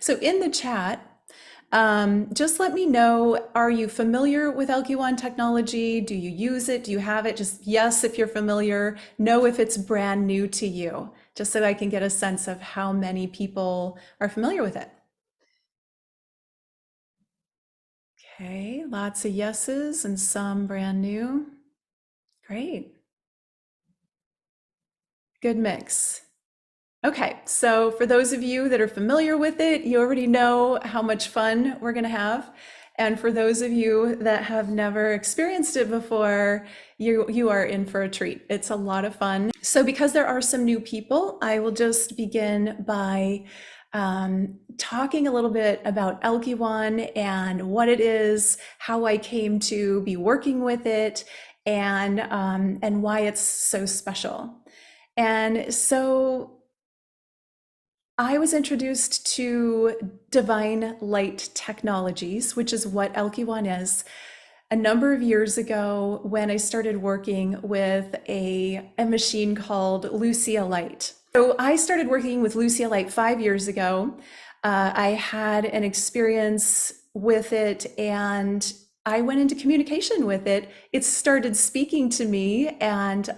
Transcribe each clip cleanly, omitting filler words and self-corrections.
So in the chat, just let me know, are you familiar with Alkywan technology? Do you use it? Do you have it? Just yes if you're familiar, no if it's brand new to you, just so I can get a sense of how many people are familiar with it. Okay, lots of yeses and some brand new. Great. Good mix. Okay, so for those of you that are familiar with it, you already know how much fun we're going to have. And for those of you that have never experienced it before, you are in for a treat. It's a lot of fun. So because there are some new people, I will just begin by talking a little bit about Alkywan and what it is, how I came to be working with it, and why it's so special. And so I was introduced to divine light technologies, which is what Alkywan is, a number of years ago when I started working with a machine called Lucia Light. So I started working with Lucia Light 5 years ago. I had an experience with it and I went into communication with it. It started speaking to me and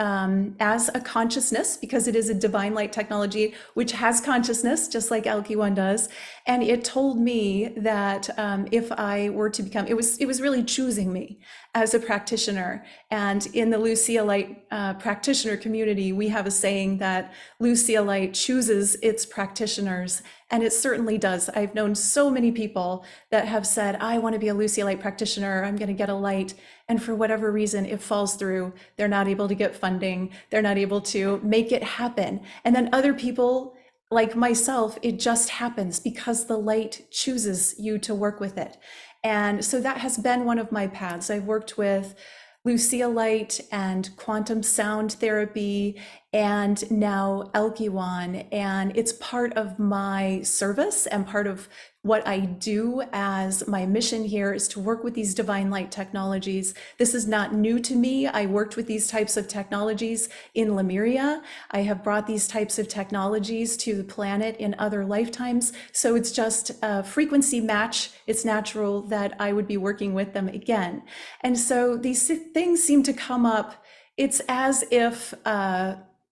as a consciousness, because it is a divine light technology, which has consciousness, just like Alkywan does. And it told me that if I were to become, it was really choosing me as a practitioner. And in the Lucia Light practitioner community, we have a saying that Lucia Light chooses its practitioners. And it certainly does. I've known so many people that have said, I want to be a Lucia Light practitioner. I'm going to get a light. And for whatever reason, it falls through. They're not able to get funding. They're not able to make it happen. And then other people, like myself, it just happens because the light chooses you to work with it. And so that has been one of my paths. I've worked with Lucia Light and quantum sound therapy and now Alkywan, and it's part of my service and part of what I do as my mission here is to work with these divine light technologies. This is not new to me. I worked with these types of technologies in Lemuria. I have brought these types of technologies to the planet in other lifetimes. So it's just a frequency match. It's natural that I would be working with them again. And so these things seem to come up. It's as if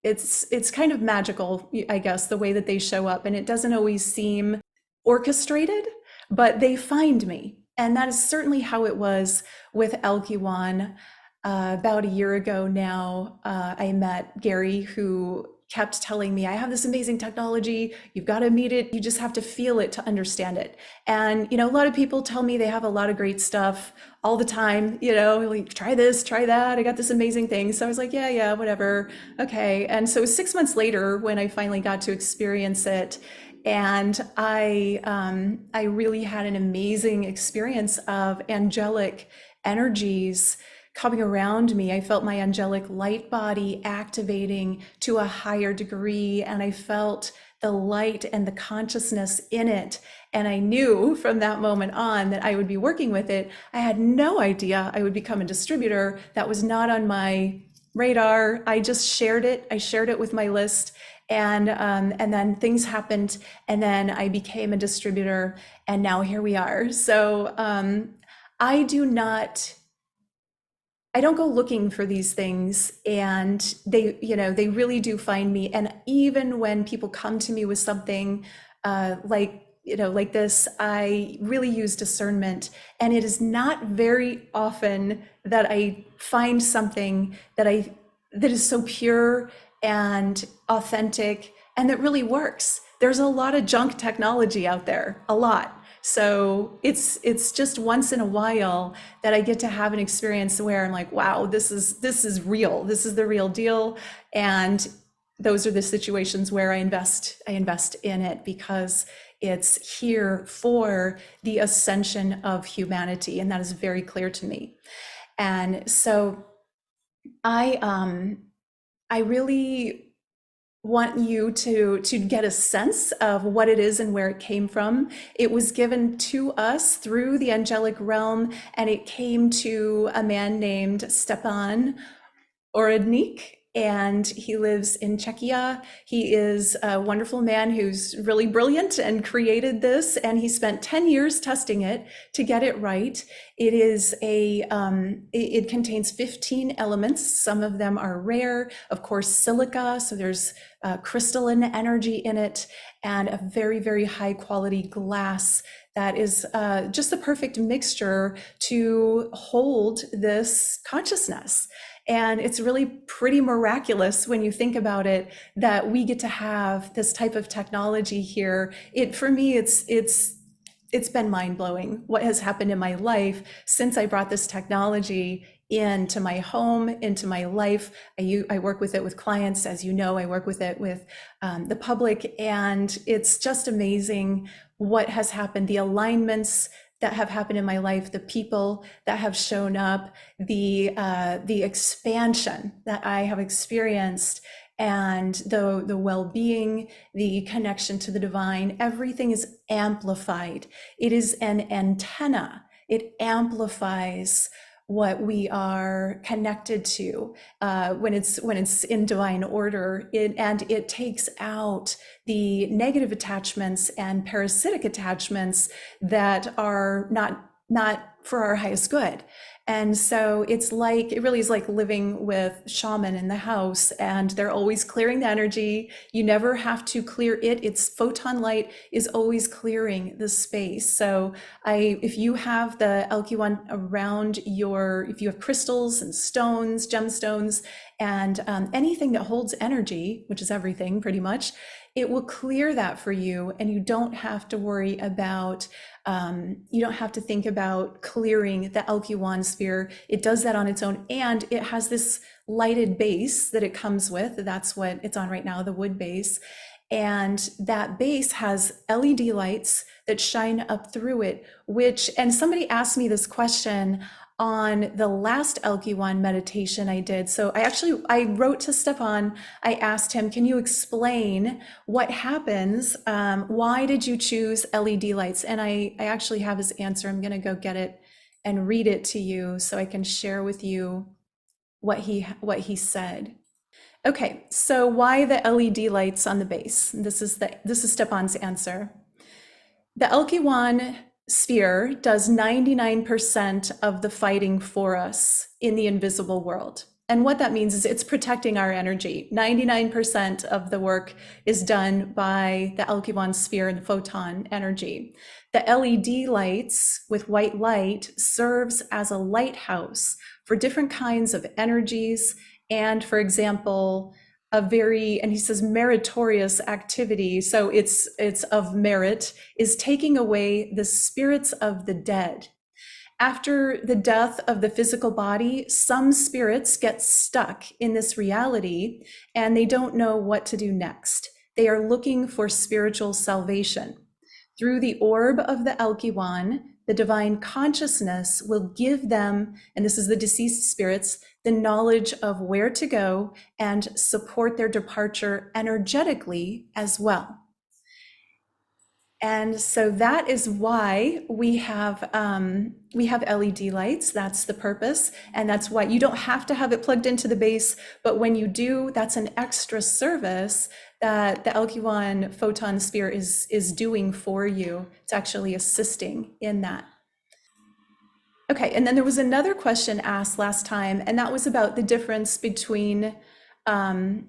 it's kind of magical, I guess, the way that they show up, and it doesn't always seem orchestrated, but they find me. And that is certainly how it was with Alkywan. About a year ago now, I met Gary, who kept telling me, I have this amazing technology, you've got to meet it, you just have to feel it to understand it. And, a lot of people tell me they have a lot of great stuff all the time, like try this, try that, I got this amazing thing. So I was like, yeah, whatever, okay. And so 6 months later, when I finally got to experience it, and I really had an amazing experience of angelic energies coming around me. I felt my angelic light body activating to a higher degree, and I felt the light and the consciousness in it. And I knew from that moment on that I would be working with it. I had no idea I would become a distributor. That was not on my radar. I just shared it. I shared it with my list. And then things happened, and then I became a distributor, and now here we are. So I don't go looking for these things, and they really do find me. And even when people come to me with something like this, I really use discernment, and it is not very often that I find something that is so pure and authentic and that really works. There's a lot of junk technology out there, a lot. So it's just once in a while that I get to have an experience where I'm like, wow, this is real. This is the real deal. And those are the situations where I invest in it because it's here for the ascension of humanity. And that is very clear to me. And so I really want you to get a sense of what it is and where it came from. It was given to us through the angelic realm, and it came to a man named Stepan Orodnik, and he lives in Czechia. He is a wonderful man who's really brilliant and created this, and he spent 10 years testing it to get it right. It is it contains 15 elements. Some of them are rare, of course, silica, so there's crystalline energy in it, and a very, very high quality glass that is just the perfect mixture to hold this consciousness. And it's really pretty miraculous when you think about it, that we get to have this type of technology here. For me, it's been mind-blowing what has happened in my life since I brought this technology into my home, into my life. I work with it with clients, as you know. I work with it with the public, and it's just amazing what has happened, the alignments that have happened in my life, the people that have shown up, the expansion that I have experienced, and the well-being, the connection to the divine. Everything is amplified. It is an antenna. It amplifies what we are connected to when it's in divine order, and it takes out the negative attachments and parasitic attachments that are not for our highest good. And so it really is like living with shaman in the house, and they're always clearing the energy. You never have to clear it. It's photon light is always clearing the space. So if you have the Alkywan around if you have crystals and stones, gemstones, and anything that holds energy, which is everything pretty much, it will clear that for you, and you don't have to worry about you don't have to think about clearing the Alkywan sphere. It does that on its own, and it has this lighted base that it comes with. That's what it's on right now, the wood base. And that base has LED lights that shine up through it, and somebody asked me this question on the last Alkywan meditation I did. So I wrote to Stepan. I asked him, can you explain what happens? Why did you choose LED lights? And I actually have his answer. I'm going to go get it and read it to you so I can share with you what he said. Okay, so why the LED lights on the base? This is Stepan's answer. The Alkywan sphere does 99% of the fighting for us in the invisible world. And what that means is it's protecting our energy. 99% of the work is done by the Alkywan sphere and the photon energy. The LED lights with white light serves as a lighthouse for different kinds of energies, and, for example, and he says meritorious activity, so it's of merit, is taking away the spirits of the dead. After the death of the physical body, some spirits get stuck in this reality and they don't know what to do next. They are looking for spiritual salvation. Through the orb of the Alkywan, the divine consciousness will give them, and this is the deceased spirits, the knowledge of where to go and support their departure energetically as well. And so that is why we have LED lights. That's the purpose, and that's why you don't have to have it plugged into the base, but when you do, that's an extra service that the Alkywan photon sphere is doing for you. It's actually assisting in that. Okay, and then there was another question asked last time, and that was about the difference between the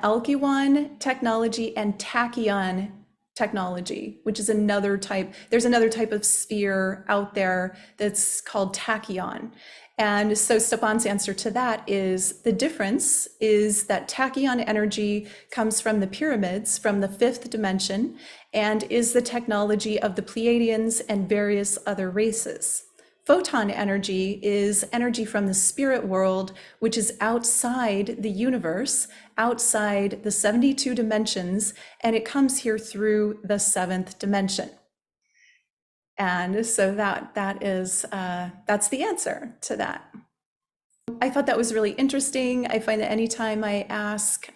Alkywan technology and tachyon technology, which is another type. There's another type of sphere out there that's called tachyon. And so Stepan's answer to that is the difference is that tachyon energy comes from the pyramids, from the 5th dimension, and is the technology of the Pleiadians and various other races. Photon energy is energy from the spirit world, which is outside the universe, outside the 72 dimensions, and it comes here through the 7th dimension. And so that's the answer to that. I thought that was really interesting. I find that anytime I ask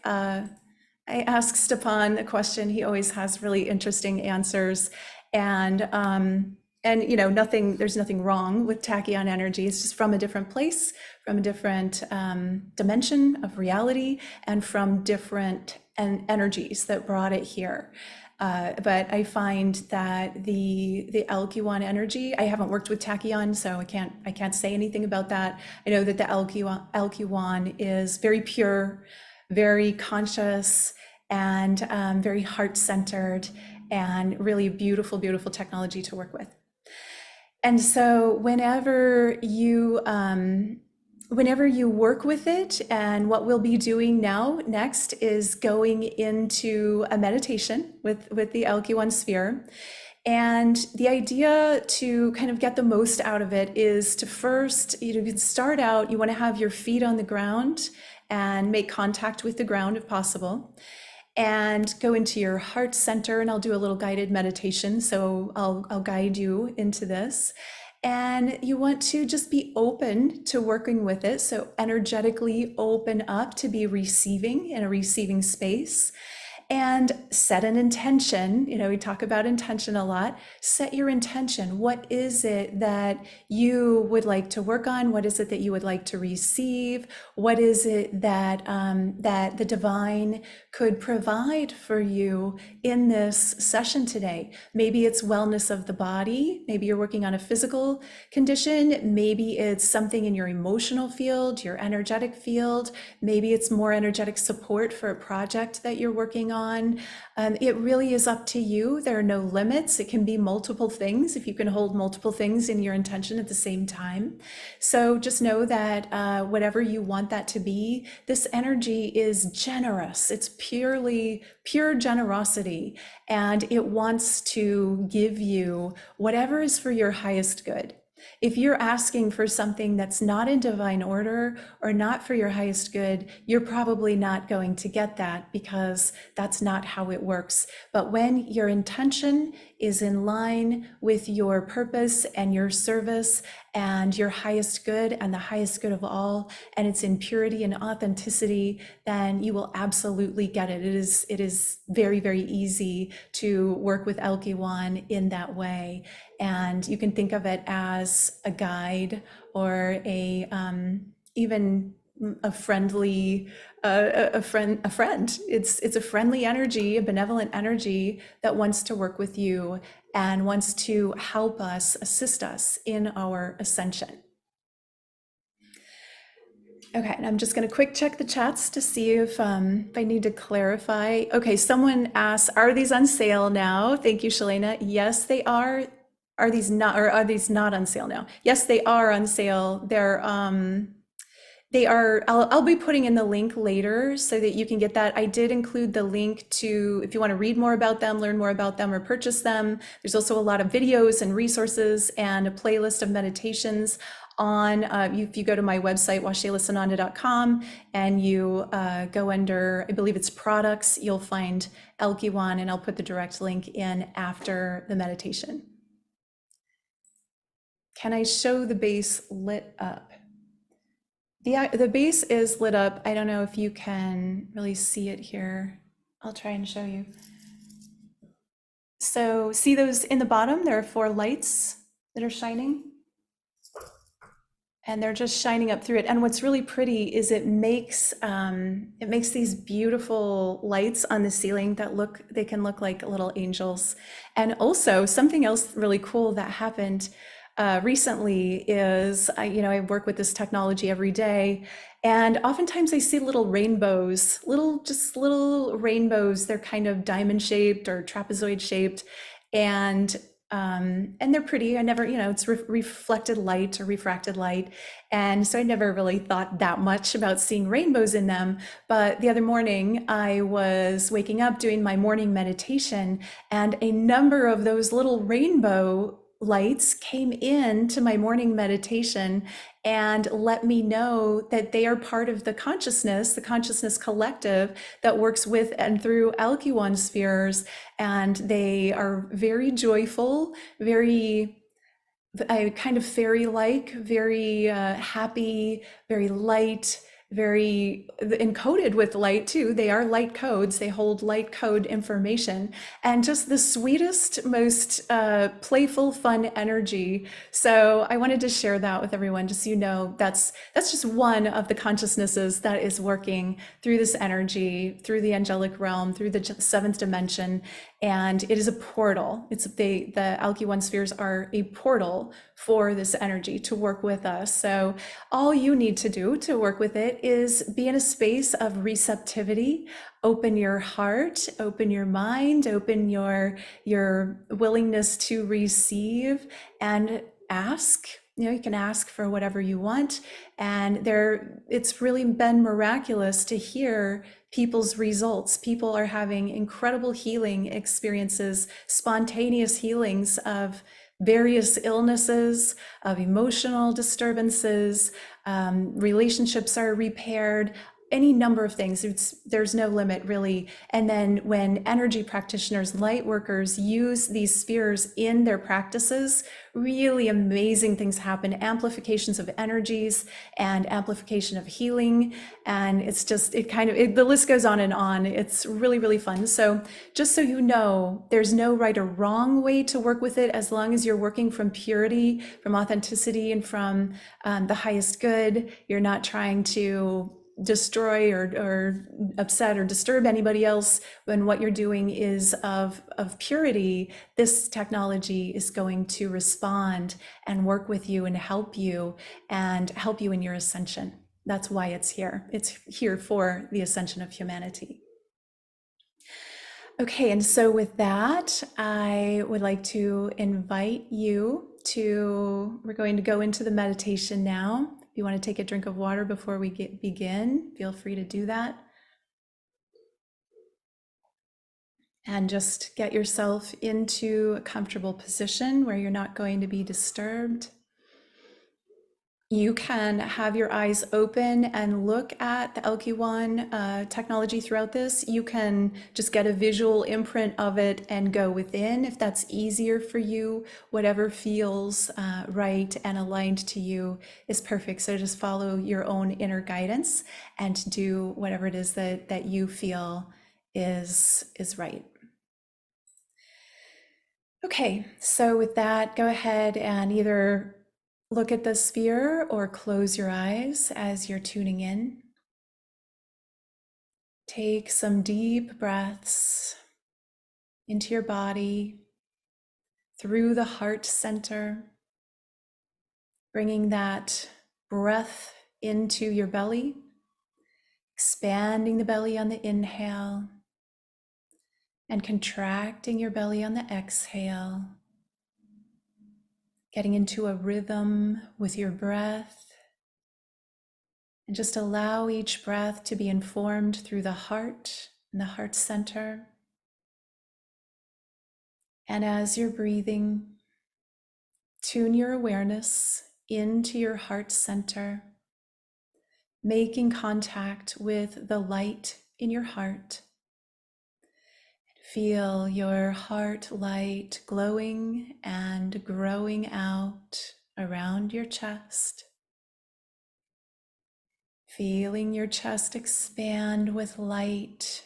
Stepan a question, he always has really interesting answers. And And there's nothing wrong with tachyon energy. It's just from a different place, from a different dimension of reality, and from different energies that brought it here. But I find that the Alkywan energy, I haven't worked with tachyon, so I can't say anything about that. I know that the Alkywan is very pure, very conscious, and very heart-centered, and really beautiful, beautiful technology to work with. And so whenever you work with it, and what we'll be doing next is going into a meditation with the Alkywan sphere. And the idea to kind of get the most out of it is to first, you can start out, you want to have your feet on the ground and make contact with the ground if possible, and go into your heart center. And I'll do a little guided meditation, so I'll guide you into this. And you want to just be open to working with it. So energetically open up to be receiving, in a receiving space. And set an intention. We talk about intention a lot. Set your intention. What is it that you would like to work on? What is it that you would like to receive? What is it that that the divine could provide for you in this session today? Maybe it's wellness of the body. Maybe you're working on a physical condition. Maybe it's something in your emotional field, your energetic field. Maybe it's more energetic support for a project that you're working on. It really is up to you. There are no limits. It can be multiple things if you can hold multiple things in your intention at the same time. So just know that whatever you want that to be, this energy is generous. It's pure generosity, and it wants to give you whatever is for your highest good. If you're asking for something that's not in divine order or not for your highest good, you're probably not going to get that, because that's not how it works. But when your intention is in line with your purpose and your service and your highest good and the highest good of all, and it's in purity and authenticity, then you will absolutely get it. It is very, very easy to work with Alkywan in that way. And you can think of it as a guide, or even a friendly a friend. It's a friendly energy, a benevolent energy that wants to work with you and wants to help us, assist us in our ascension. Okay, and I'm just going to quick check the chats to see if I need to clarify. Okay, someone asked, are these on sale now? Thank you, Shalena. Yes, they are. Are these not on sale now? Yes, they are on sale. They are, I'll be putting in the link later so that you can get that. I did include the link to, if you want to read more about them, learn more about them, or purchase them. There's also a lot of videos and resources and a playlist of meditations on, if you go to my website, washelasananda.com, and you go under, I believe it's products, you'll find Alkywan, and I'll put the direct link in after the meditation. Can I show the base lit up? The base is lit up. I don't know if you can really see it here. I'll try and show you. So see those in the bottom? There are 4 lights that are shining. And they're just shining up through it. And what's really pretty is it makes these beautiful lights on the ceiling that they can look like little angels. And also something else really cool that happened recently is, I work with this technology every day, and oftentimes I see little rainbows, little rainbows. They're kind of diamond shaped or trapezoid shaped, and they're pretty. I never, it's reflected light or refracted light. And so I never really thought that much about seeing rainbows in them. But the other morning I was waking up doing my morning meditation, and a number of those little rainbow lights came into my morning meditation and let me know that they are part of the consciousness collective that works with and through Alkywan spheres. And they are very joyful, very kind of fairy-like, very happy, very light, very encoded with light too. They are light codes. They hold light code information, and just the sweetest, most playful, fun energy. So I wanted to share that with everyone, just so you know, that's just one of the consciousnesses that is working through this energy, through the angelic realm, through the seventh dimension. And it is a portal. The Alkywan spheres are a portal for this energy to work with us. So all you need to do to work with it is be in a space of receptivity. Open your heart, open your mind, open your willingness to receive, and ask. You can ask for whatever you want. And it's really been miraculous to hear people's results. People are having incredible healing experiences, spontaneous healings of various illnesses, of emotional disturbances, relationships are repaired, any number of things. There's no limit, really. And then when energy practitioners, light workers use these spheres in their practices, really amazing things happen, amplifications of energies and amplification of healing. And it's just, the list goes on and on. It's really, really fun. So just so you know, there's no right or wrong way to work with it, as long as you're working from purity, from authenticity, and from the highest good. You're not trying to destroy or upset or disturb anybody else. When what you're doing is of purity, this technology is going to respond and work with you and help you in your ascension. That's why it's here. It's here for the ascension of humanity. Okay, and so with that, I would like to invite you we're going to go into the meditation now. If you want to take a drink of water before we begin, feel free to do that. And just get yourself into a comfortable position where you're not going to be disturbed. You can have your eyes open and look at the Alkywan technology throughout this. You can just get a visual imprint of it and go within if that's easier for you. Whatever feels right and aligned to you is perfect. So just follow your own inner guidance and do whatever it is that you feel is right. Okay, so with that, go ahead and either look at the sphere or close your eyes as you're tuning in. Take some deep breaths into your body, through the heart center, bringing that breath into your belly, expanding the belly on the inhale, and contracting your belly on the exhale, getting into a rhythm with your breath. And just allow each breath to be informed through the heart and the heart center. And as you're breathing, tune your awareness into your heart center, making contact with the light in your heart. Feel your heart light glowing and growing out around your chest. Feeling your chest expand with light,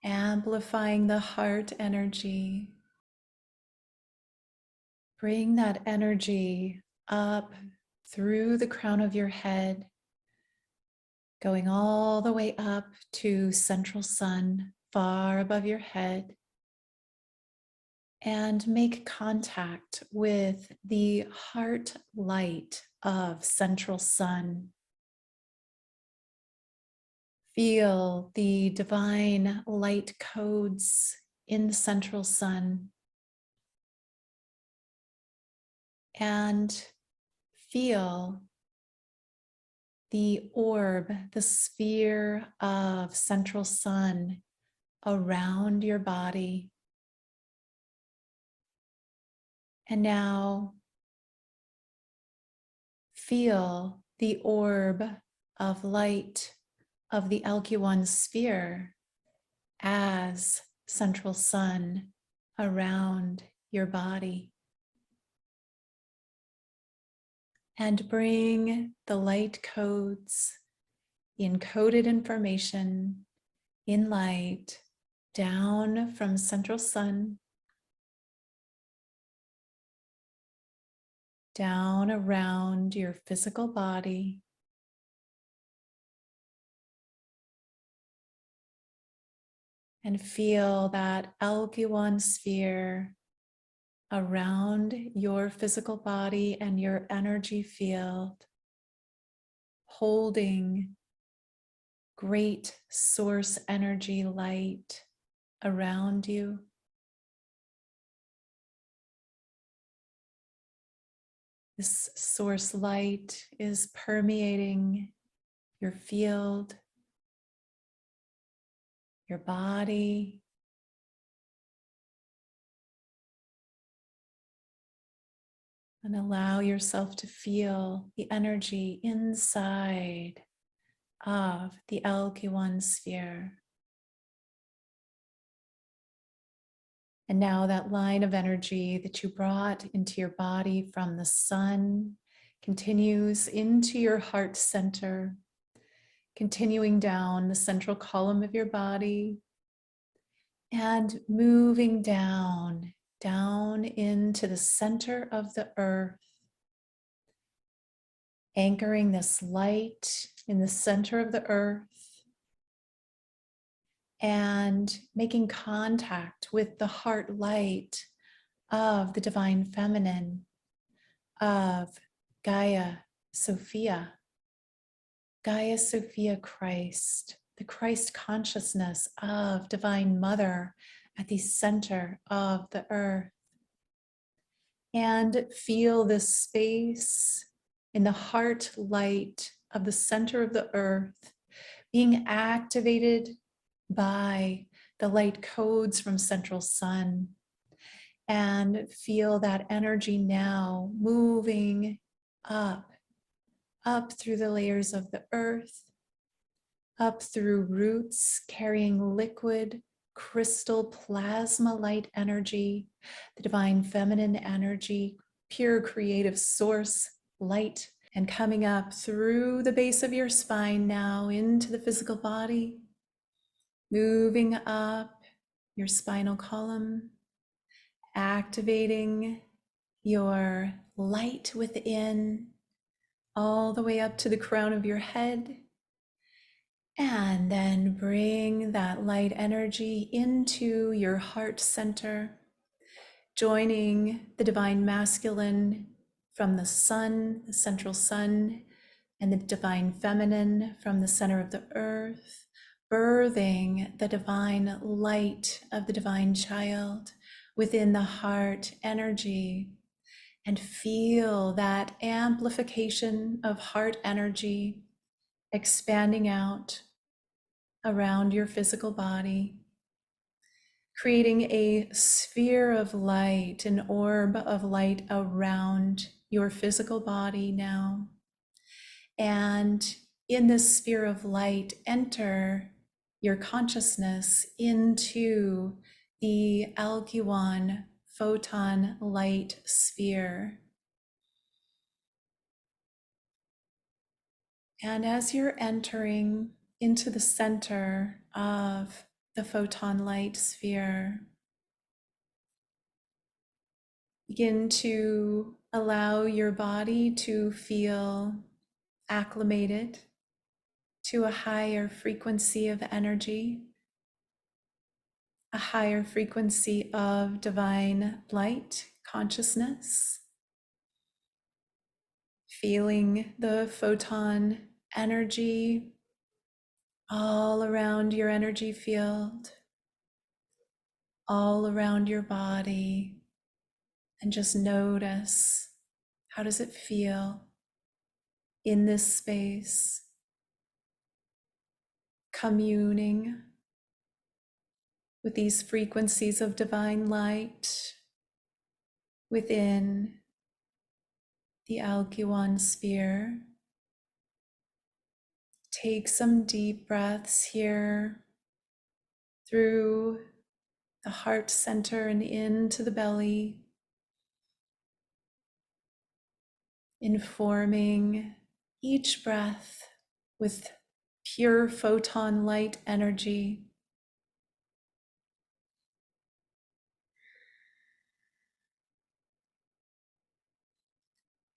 amplifying the heart energy. Bring that energy up through the crown of your head, going all the way up to central sun, far above your head. And make contact with the heart light of central sun. Feel the divine light codes in the central sun. And feel the orb, the sphere of central sun around your body. And now feel the orb of light of the Alkywan sphere as central sun around your body. And bring the light codes encoded information in light down from central sun, down around your physical body, and feel that Alkywan sphere around your physical body and your energy field, holding great source energy light around you. This source light is permeating your field, your body, and allow yourself to feel the energy inside of the Alkywan sphere. And now that line of energy that you brought into your body from the sun continues into your heart center, continuing down the central column of your body and moving down into the center of the earth, anchoring this light in the center of the earth and making contact with the heart light of the divine feminine, of Gaia Sophia Christ, the Christ consciousness of Divine Mother at the center of the earth. And feel this space in the heart light of the center of the earth being activated by the light codes from central sun, and feel that energy now moving up through the layers of the earth, up through roots carrying liquid crystal plasma light energy, the divine feminine energy, pure creative source light, and coming up through the base of your spine now into the physical body, moving up your spinal column, activating your light within all the way up to the crown of your head. And then bring that light energy into your heart center, joining the divine masculine from the sun, the central sun, and the divine feminine from the center of the earth, birthing the divine light of the divine child within the heart energy. And feel that amplification of heart energy expanding out around your physical body, creating a sphere of light, an orb of light around your physical body now. And in this sphere of light, enter your consciousness into the Alkywan photon light sphere. And as you're entering into the center of the photon light sphere, begin to allow your body to feel acclimated to a higher frequency of energy, a higher frequency of divine light consciousness. Feeling the photon energy all around your energy field, all around your body, and just notice, how does it feel in this space, communing with these frequencies of divine light within the Alkywan sphere. Take some deep breaths here through the heart center and into the belly, informing each breath with pure photon light energy.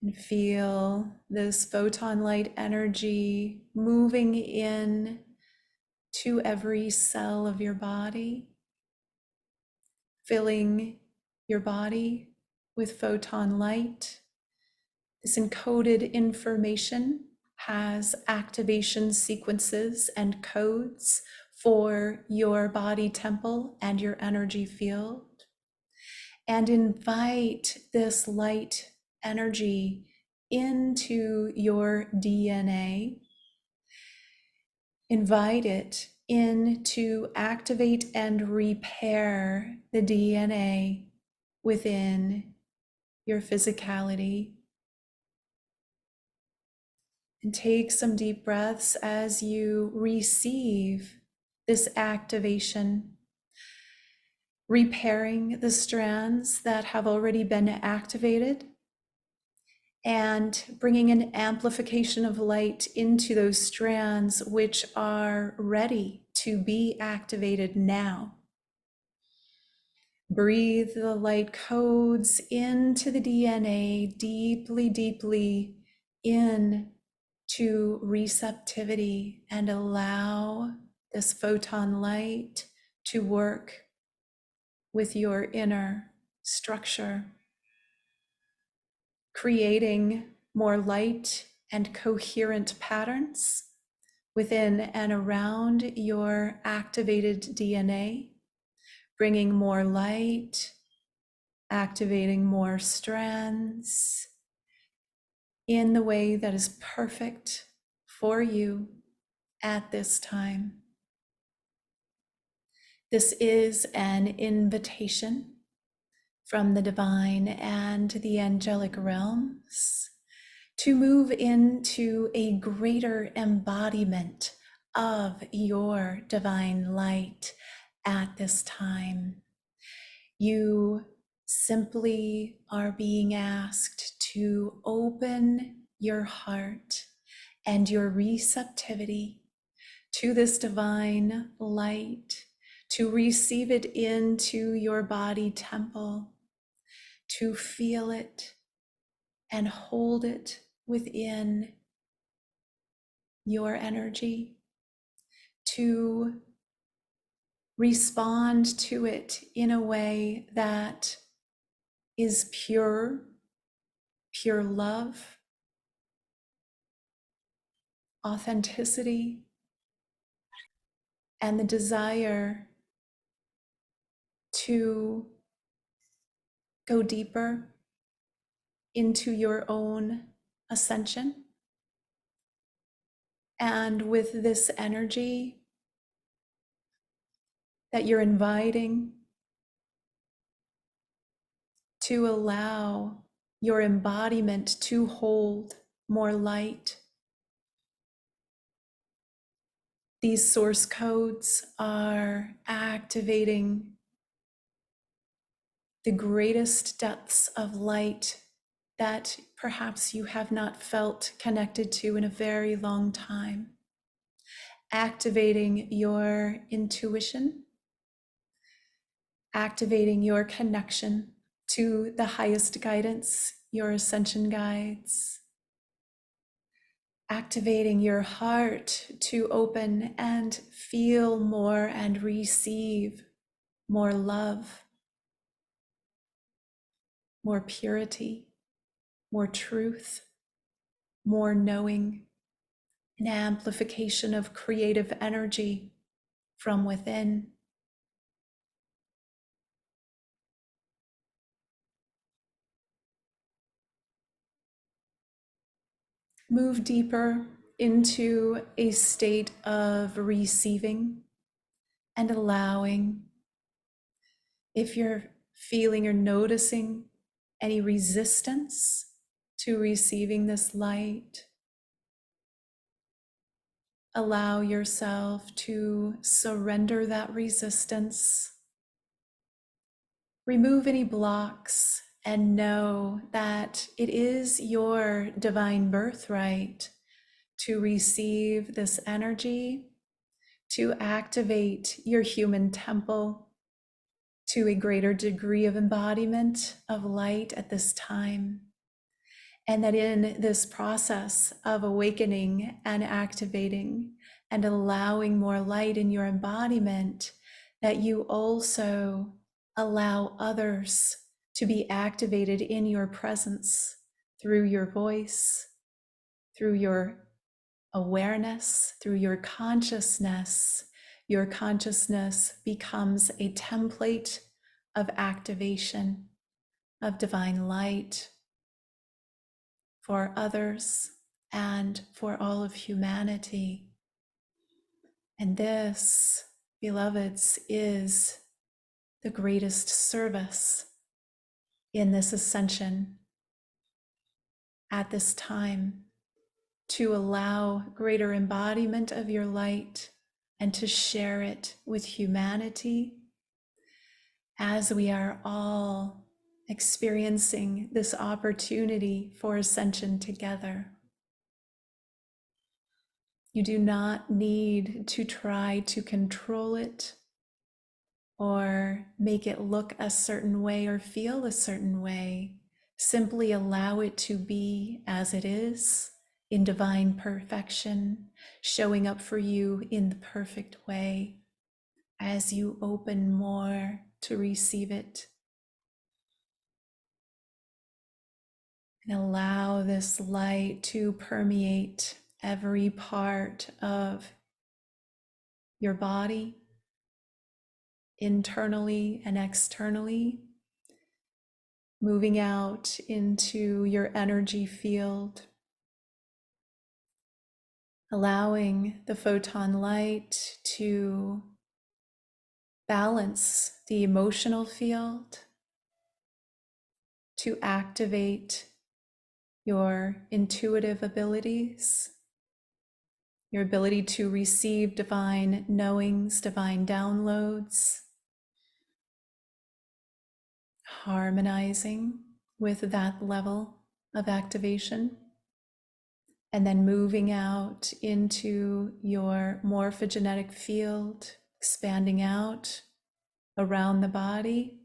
And feel this photon light energy moving in to every cell of your body, filling your body with photon light. This encoded information has activation sequences and codes for your body temple and your energy field. And invite this light energy into your DNA. Invite it in to activate and repair the DNA within your physicality. And take some deep breaths as you receive this activation, repairing the strands that have already been activated and bringing an amplification of light into those strands which are ready to be activated now. Breathe the light codes into the DNA deeply, deeply in to receptivity, and allow this photon light to work with your inner structure, creating more light and coherent patterns within and around your activated DNA, bringing more light, activating more strands in the way that is perfect for you at this time. This is an invitation from the divine and the angelic realms to move into a greater embodiment of your divine light at this time. You simply are being asked to open your heart and your receptivity to this divine light, to receive it into your body temple, to feel it and hold it within your energy, to respond to it in a way that is pure, pure love, authenticity, and the desire to go deeper into your own ascension. And with this energy that you're inviting to allow your embodiment to hold more light, these source codes are activating the greatest depths of light that perhaps you have not felt connected to in a very long time. Activating your intuition, activating your connection to the highest guidance, your ascension guides, activating your heart to open and feel more and receive more love, more purity, more truth, more knowing, an amplification of creative energy from within. Move deeper into a state of receiving and allowing. If you're feeling or noticing any resistance to receiving this light, allow yourself to surrender that resistance. Remove any blocks and know that it is your divine birthright to receive this energy, to activate your human temple to a greater degree of embodiment of light at this time. And that in this process of awakening and activating and allowing more light in your embodiment, that you also allow others to be activated in your presence through your voice, through your awareness, through your consciousness. Your consciousness becomes a template of activation of divine light for others and for all of humanity. And this, beloveds, is the greatest service in this ascension at this time, to allow greater embodiment of your light and to share it with humanity as we are all experiencing this opportunity for ascension together. You do not need to try to control it or make it look a certain way or feel a certain way. Simply allow it to be as it is, in divine perfection, showing up for you in the perfect way as you open more to receive it. And allow this light to permeate every part of your body, internally and externally, moving out into your energy field, allowing the photon light to balance the emotional field, to activate your intuitive abilities, your ability to receive divine knowings, divine downloads, harmonizing with that level of activation, and then moving out into your morphogenetic field, expanding out around the body,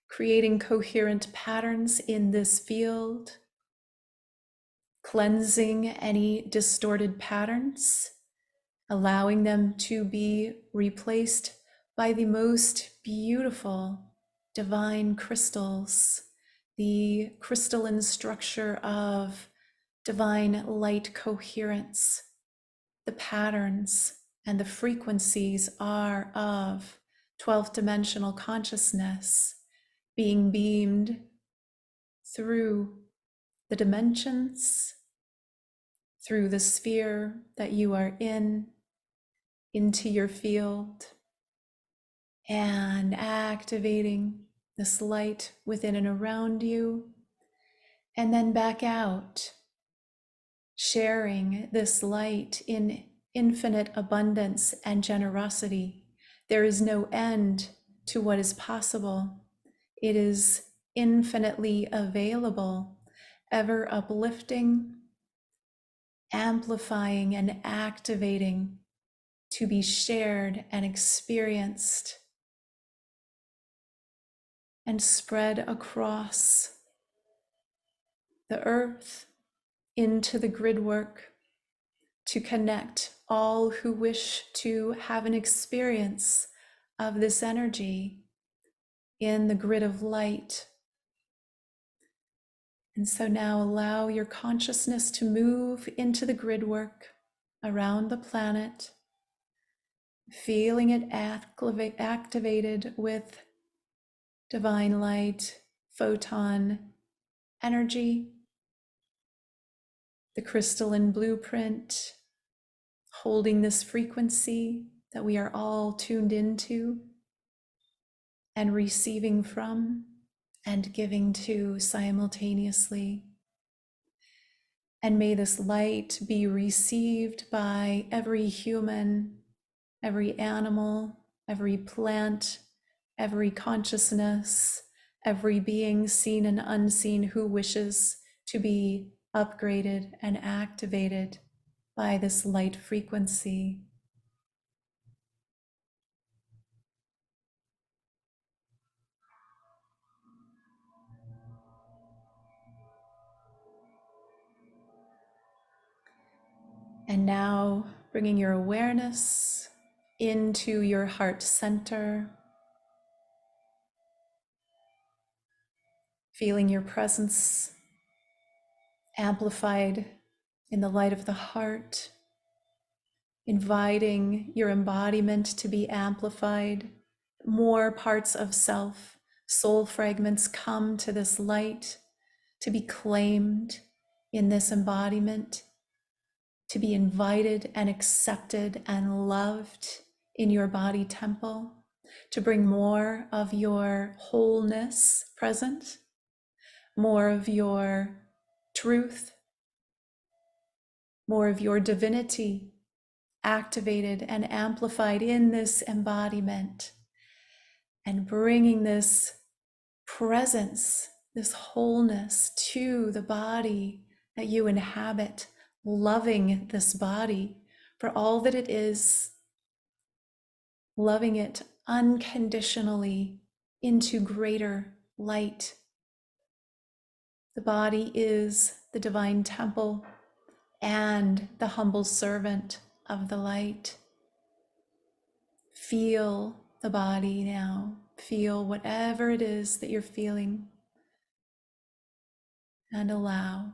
creating coherent patterns in this field, cleansing any distorted patterns, allowing them to be replaced by the most beautiful divine crystals, the crystalline structure of divine light coherence. The patterns and the frequencies are of 12th dimensional consciousness being beamed through the dimensions, through the sphere that you are in, into your field, and activating this light within and around you, and then back out, sharing this light in infinite abundance and generosity. There is no end to what is possible. It is infinitely available, ever uplifting, amplifying, and activating to be shared and experienced and spread across the earth into the grid work to connect all who wish to have an experience of this energy in the grid of light. And so now allow your consciousness to move into the grid work around the planet, feeling it activated with divine light, photon energy, the crystalline blueprint, holding this frequency that we are all tuned into and receiving from and giving to simultaneously. And may this light be received by every human, every animal, every plant, every consciousness, every being seen and unseen who wishes to be upgraded and activated by this light frequency. And now bringing your awareness into your heart center, feeling your presence amplified in the light of the heart, inviting your embodiment to be amplified. More parts of self, soul fragments come to this light to be claimed in this embodiment, to be invited and accepted and loved in your body temple, to bring more of your wholeness present, more of your truth, more of your divinity activated and amplified in this embodiment, and bringing this presence, this wholeness to the body that you inhabit, loving this body for all that it is, loving it unconditionally into greater light. The body is the divine temple and the humble servant of the light. Feel the body now. Feel whatever it is that you're feeling, and allow.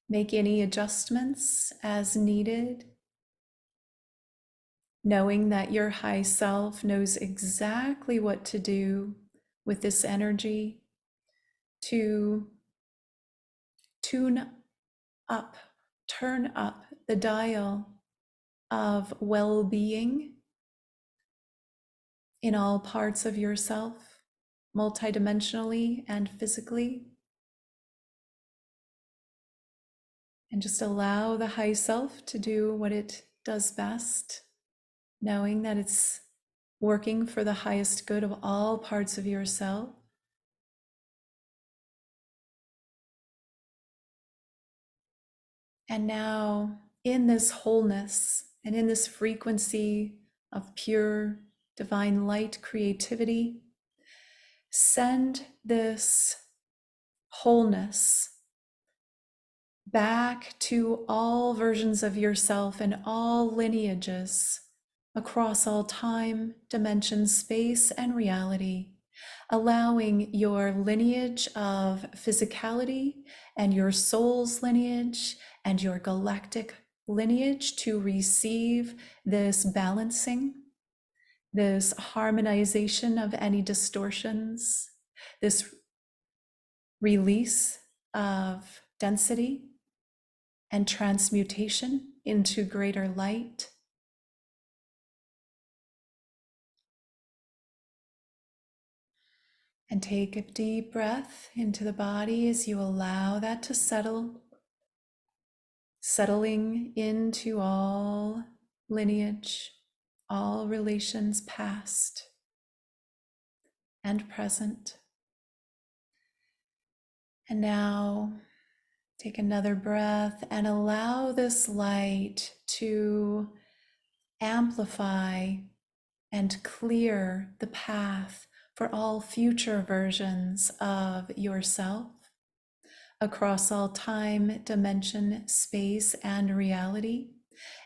Make any adjustments as needed, knowing that your high self knows exactly what to do with this energy to tune up, turn up the dial of well-being in all parts of yourself, multidimensionally and physically. And just allow the high self to do what it does best, knowing that it's working for the highest good of all parts of yourself. And now, in this wholeness and in this frequency of pure divine light creativity, send this wholeness back to all versions of yourself and all lineages across all time, dimension, space, and reality, allowing your lineage of physicality and your soul's lineage and your galactic lineage to receive this balancing, this harmonization of any distortions, this release of density and transmutation into greater light. And take a deep breath into the body as you allow that to settle, settling into all lineage, all relations past and present. And now take another breath and allow this light to amplify and clear the path for all future versions of yourself across all time, dimension, space, and reality,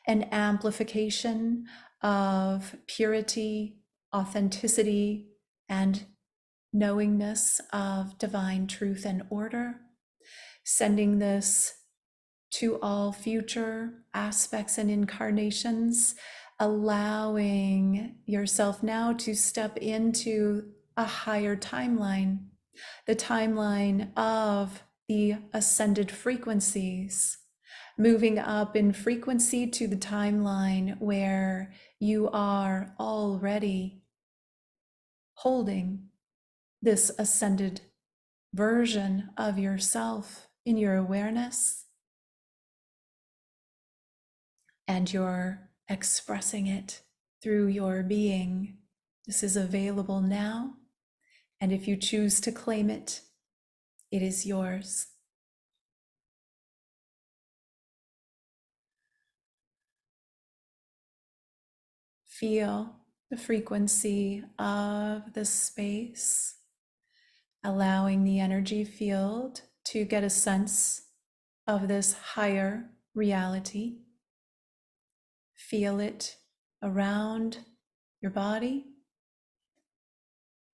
an amplification of purity, authenticity, and knowingness of divine truth and order, sending this to all future aspects and incarnations, allowing yourself now to step into a higher timeline, the timeline of the ascended frequencies, moving up in frequency to the timeline where you are already holding this ascended version of yourself in your awareness. and you're expressing it through your being. This is available now, and if you choose to claim it, it is yours. Feel the frequency of the space, allowing the energy field to get a sense of this higher reality. Feel it around your body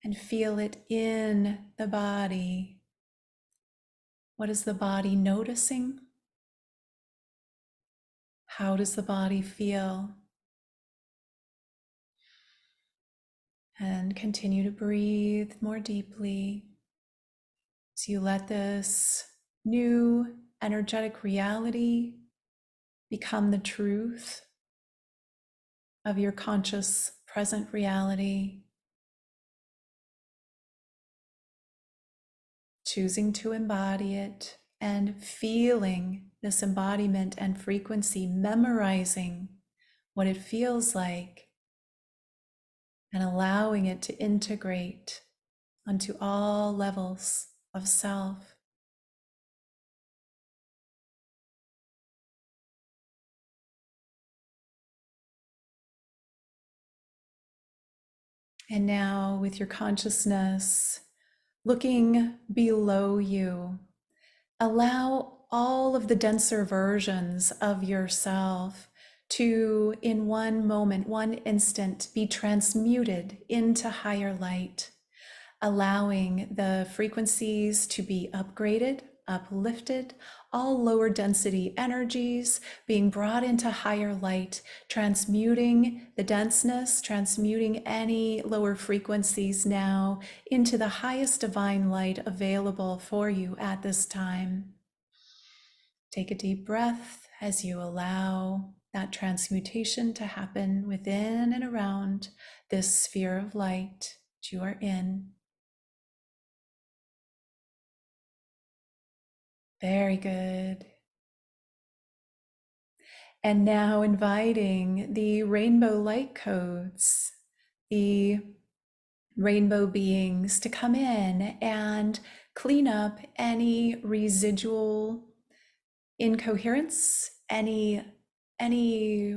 and feel it in the body. What is the body noticing? How does the body feel? And continue to breathe more deeply as you let this new energetic reality become the truth of your conscious present reality. Choosing to embody it and feeling this embodiment and frequency, memorizing what it feels like, and allowing it to integrate onto all levels of self. And now, with your consciousness looking below you, allow all of the denser versions of yourself to, in one moment, one instant, be transmuted into higher light, allowing the frequencies to be upgraded, uplifted, all lower density energies being brought into higher light, transmuting the denseness, transmuting any lower frequencies now into the highest divine light available for you at this time. Take a deep breath as you allow that transmutation to happen within and around this sphere of light that you are in. Very good. And now inviting the rainbow light codes, the rainbow beings to come in and clean up any residual incoherence, any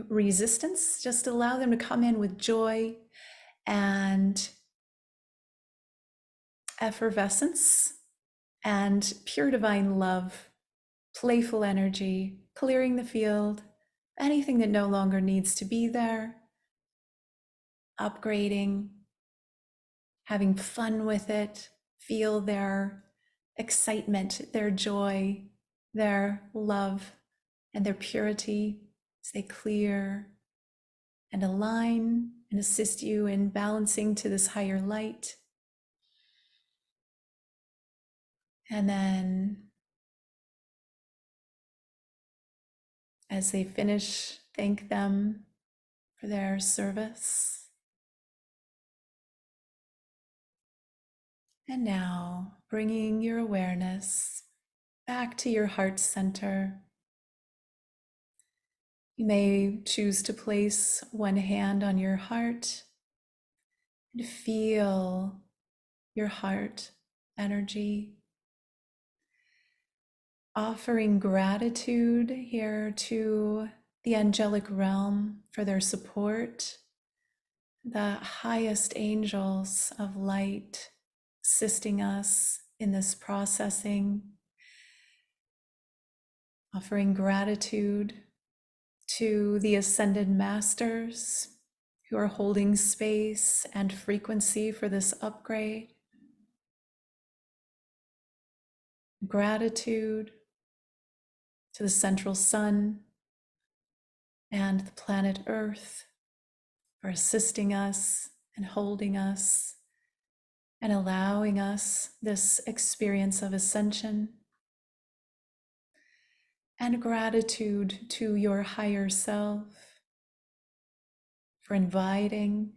resistance. Just allow them to come in with joy and effervescence and pure divine love, playful energy, clearing the field, anything that no longer needs to be there, upgrading, having fun with it, feel their excitement, their joy, their love, and their purity as they clear and align and assist you in balancing to this higher light. And then as they finish, thank them for their service. And now bringing your awareness back to your heart center. You may choose to place one hand on your heart and feel your heart energy. Offering gratitude here to the angelic realm for their support, the highest angels of light assisting us in this processing. Offering gratitude to the ascended masters who are holding space and frequency for this upgrade. Gratitude to the central sun and the planet Earth for assisting us and holding us and allowing us this experience of ascension. And gratitude to your higher self for inviting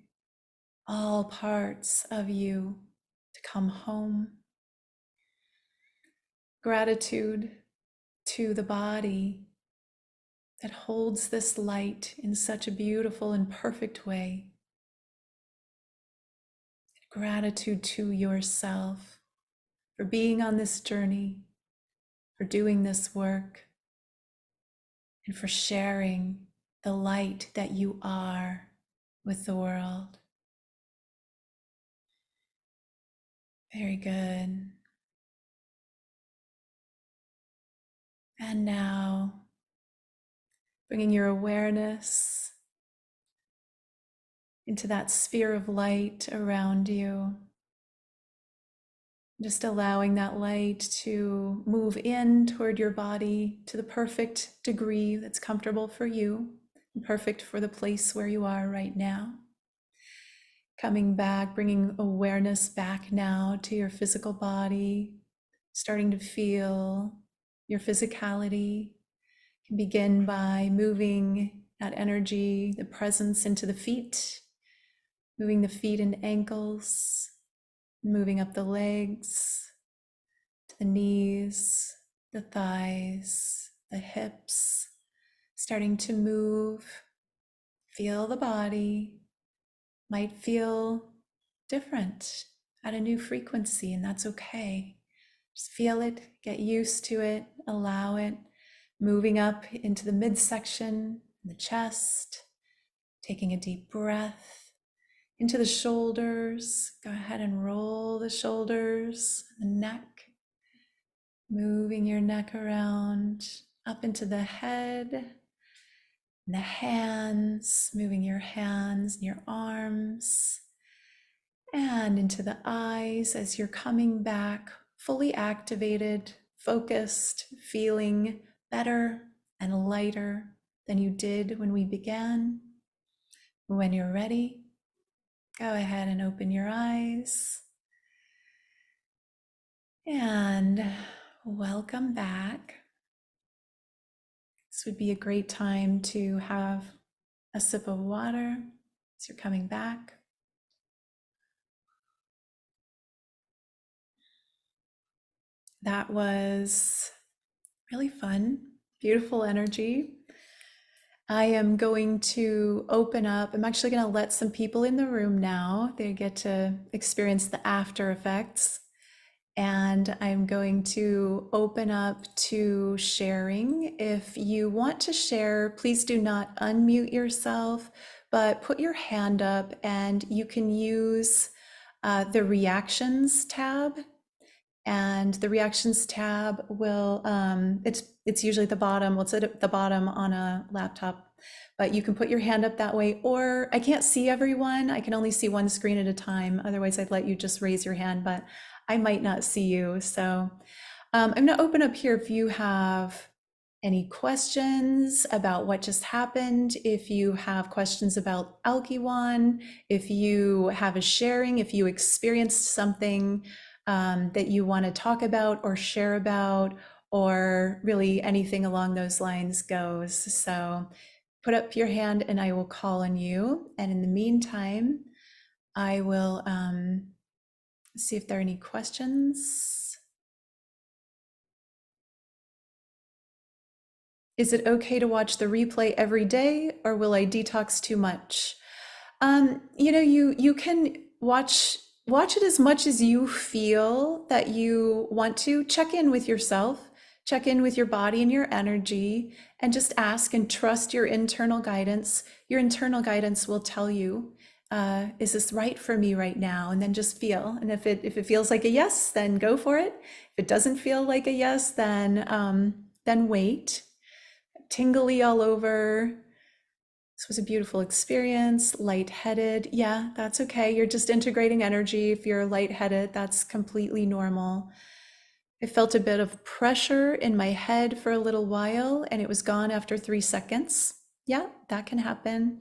all parts of you to come home. Gratitude to the body that holds this light in such a beautiful and perfect way. Gratitude to yourself for being on this journey, for doing this work, and for sharing the light that you are with the world. Very good. And now, bringing your awareness into that sphere of light around you. Just allowing that light to move in toward your body to the perfect degree that's comfortable for you and perfect for the place where you are right now. Coming back, bringing awareness back now to your physical body, starting to feel your physicality. You can begin by moving that energy, the presence into the feet, moving the feet and ankles, moving up the legs, to the knees, the thighs, the hips, starting to move. Feel the body, might feel different at a new frequency, and that's okay. Just feel it, get used to it, allow it, moving up into the midsection, the chest, taking a deep breath into the shoulders. Go ahead and roll the shoulders, the neck, moving your neck around up into the head, the hands, moving your hands and your arms, and into the eyes as you're coming back fully activated, focused, feeling better and lighter than you did when we began. When you're ready, go ahead and open your eyes. And welcome back. This would be a great time to have a sip of water as you're coming back. That was really fun, beautiful energy. I am going to open up. I'm actually going to let some people in the room now. They get to experience the after effects. And I'm going to open up to sharing. If you want to share, please do not unmute yourself, but put your hand up, and you can use the reactions tab. And the reactions tab will, it's usually the bottom, well, it's at the bottom on a laptop, but you can put your hand up that way, or I can't see everyone. I can only see one screen at a time. Otherwise I'd let you just raise your hand, but I might not see you. So I'm gonna open up here if you have any questions about what just happened, if you have questions about Alkywan, if you have a sharing, if you experienced something that you want to talk about or share about, or really anything along those lines goes. So put up your hand and I will call on you. And in the meantime, I will see if there are any questions. Is it okay to watch the replay every day, or will I detox too much? You can watch it as much as you feel that you want to. Check in with yourself, check in with your body and your energy, and just ask and trust your internal guidance. Your internal guidance will tell you, is this right for me right now? And then just feel. And if it feels like a yes, then go for it. If it doesn't feel like a yes, then wait. Tingly all over. This was a beautiful experience. Lightheaded. Yeah, that's okay. You're just integrating energy. If you're lightheaded, that's completely normal. I felt a bit of pressure in my head for a little while, and it was gone after 3 seconds. Yeah, that can happen.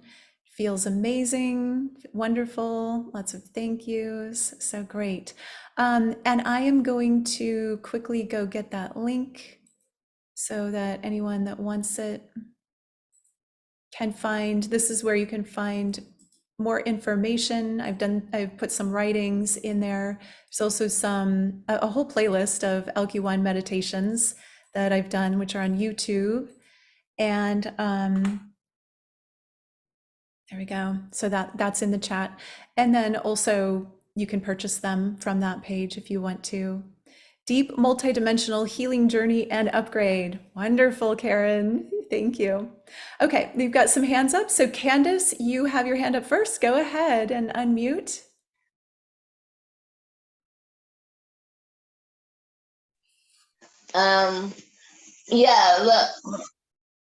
Feels amazing, wonderful, lots of thank yous, so great. And I am going to quickly go get that link so that anyone that wants it can find. This is where you can find more information. I've put some writings in there. There's also a whole playlist of Alkywan meditations that I've done, which are on YouTube. And there we go. So that's in the chat. And then also you can purchase them from that page if you want to. Deep multidimensional healing journey and upgrade. Wonderful, Karen. Thank you. Okay, we've got some hands up. So Candace, you have your hand up first. Go ahead and unmute. Yeah, look,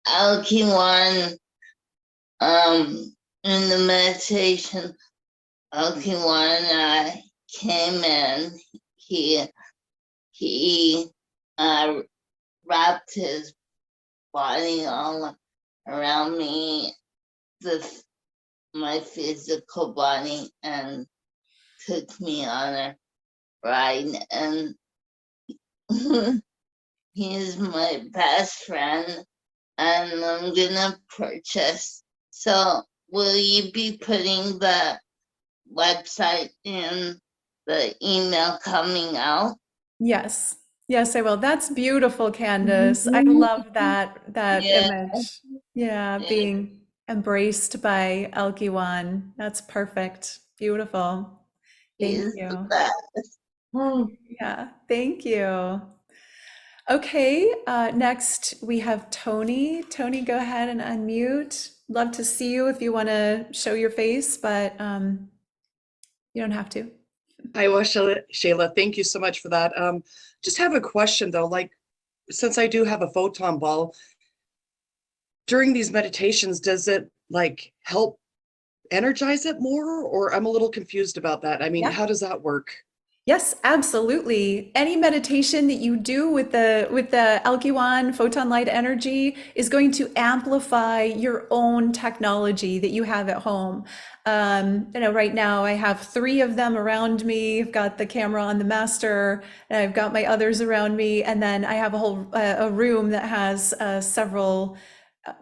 Alkywan, in the meditation, Alkywan came in, he wrapped his body all around me, my physical body, and took me on a ride, and he's my best friend, and I'm gonna purchase. So will you be putting the website in the email coming out? Yes. Yes, I will. That's beautiful, Candace. I love that Yeah, image. Yeah, yeah, being embraced by Alkywan. That's perfect. Beautiful. Thank he's the you. best. Hmm. Yeah, thank you. Okay, next we have Tony. Tony, go ahead and unmute. Love to see you if you want to show your face, but you don't have to. Hi, well, Shayla, thank you so much for that. Just have a question though, like since I do have a photon ball, during these meditations, does it like help energize it more? Or I'm a little confused about that. I mean, Yeah. how does that work? Yes, absolutely. Any meditation that you do with the Alkywan photon light energy is going to amplify your own technology that you have at home. Right now I have three of them around me. I've got the camera on the master, and I've got my others around me, and then I have a whole a room that has several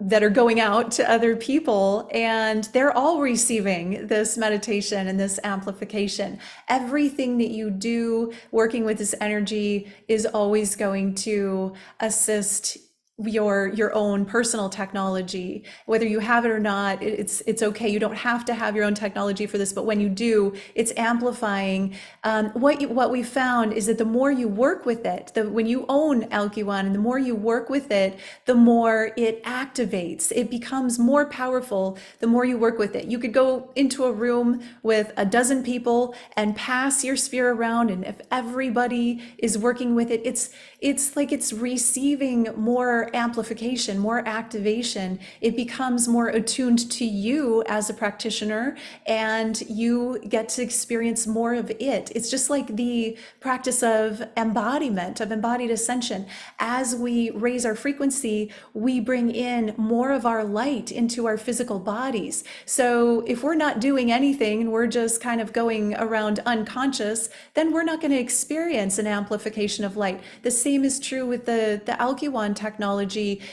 that are going out to other people, and they're all receiving this meditation and this amplification. Everything that you do working with this energy is always going to assist your own personal technology, whether you have it or not. It's okay. You don't have to have your own technology for this, but when you do, it's amplifying. What we found is that the more you work with it, when you own Alkywan, and the more you work with it, the more it activates. It becomes more powerful the more you work with it. You could go into a room with a dozen people and pass your sphere around, and if everybody is working with it, it's like it's receiving more amplification, more activation. It becomes more attuned to you as a practitioner, and you get to experience more of it. It's just like the practice of embodiment, of embodied ascension. As we raise our frequency, we bring in more of our light into our physical bodies. So if we're not doing anything and we're just kind of going around unconscious, then we're not going to experience an amplification of light. The same is true with the Alkywan technology.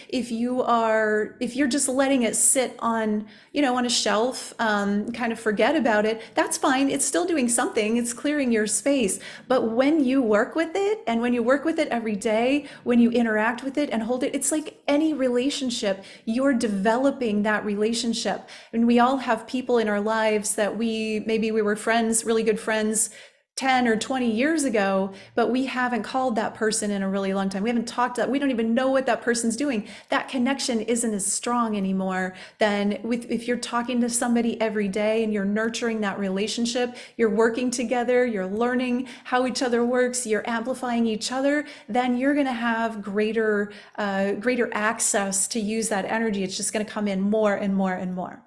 If you're just letting it sit on, on a shelf, kind of forget about it, that's fine. It's still doing something. It's clearing your space. But when you work with it, and when you work with it every day, when you interact with it and hold it, it's like any relationship. You're developing that relationship. And we all have people in our lives that maybe we were friends, really good friends 10 or 20 years ago, but we haven't called that person in a really long time. We haven't talked to that. We don't even know what that person's doing. That connection isn't as strong anymore than if you're talking to somebody every day and you're nurturing that relationship, you're working together, you're learning how each other works, you're amplifying each other, then you're going to have greater access to use that energy. It's just going to come in more and more and more.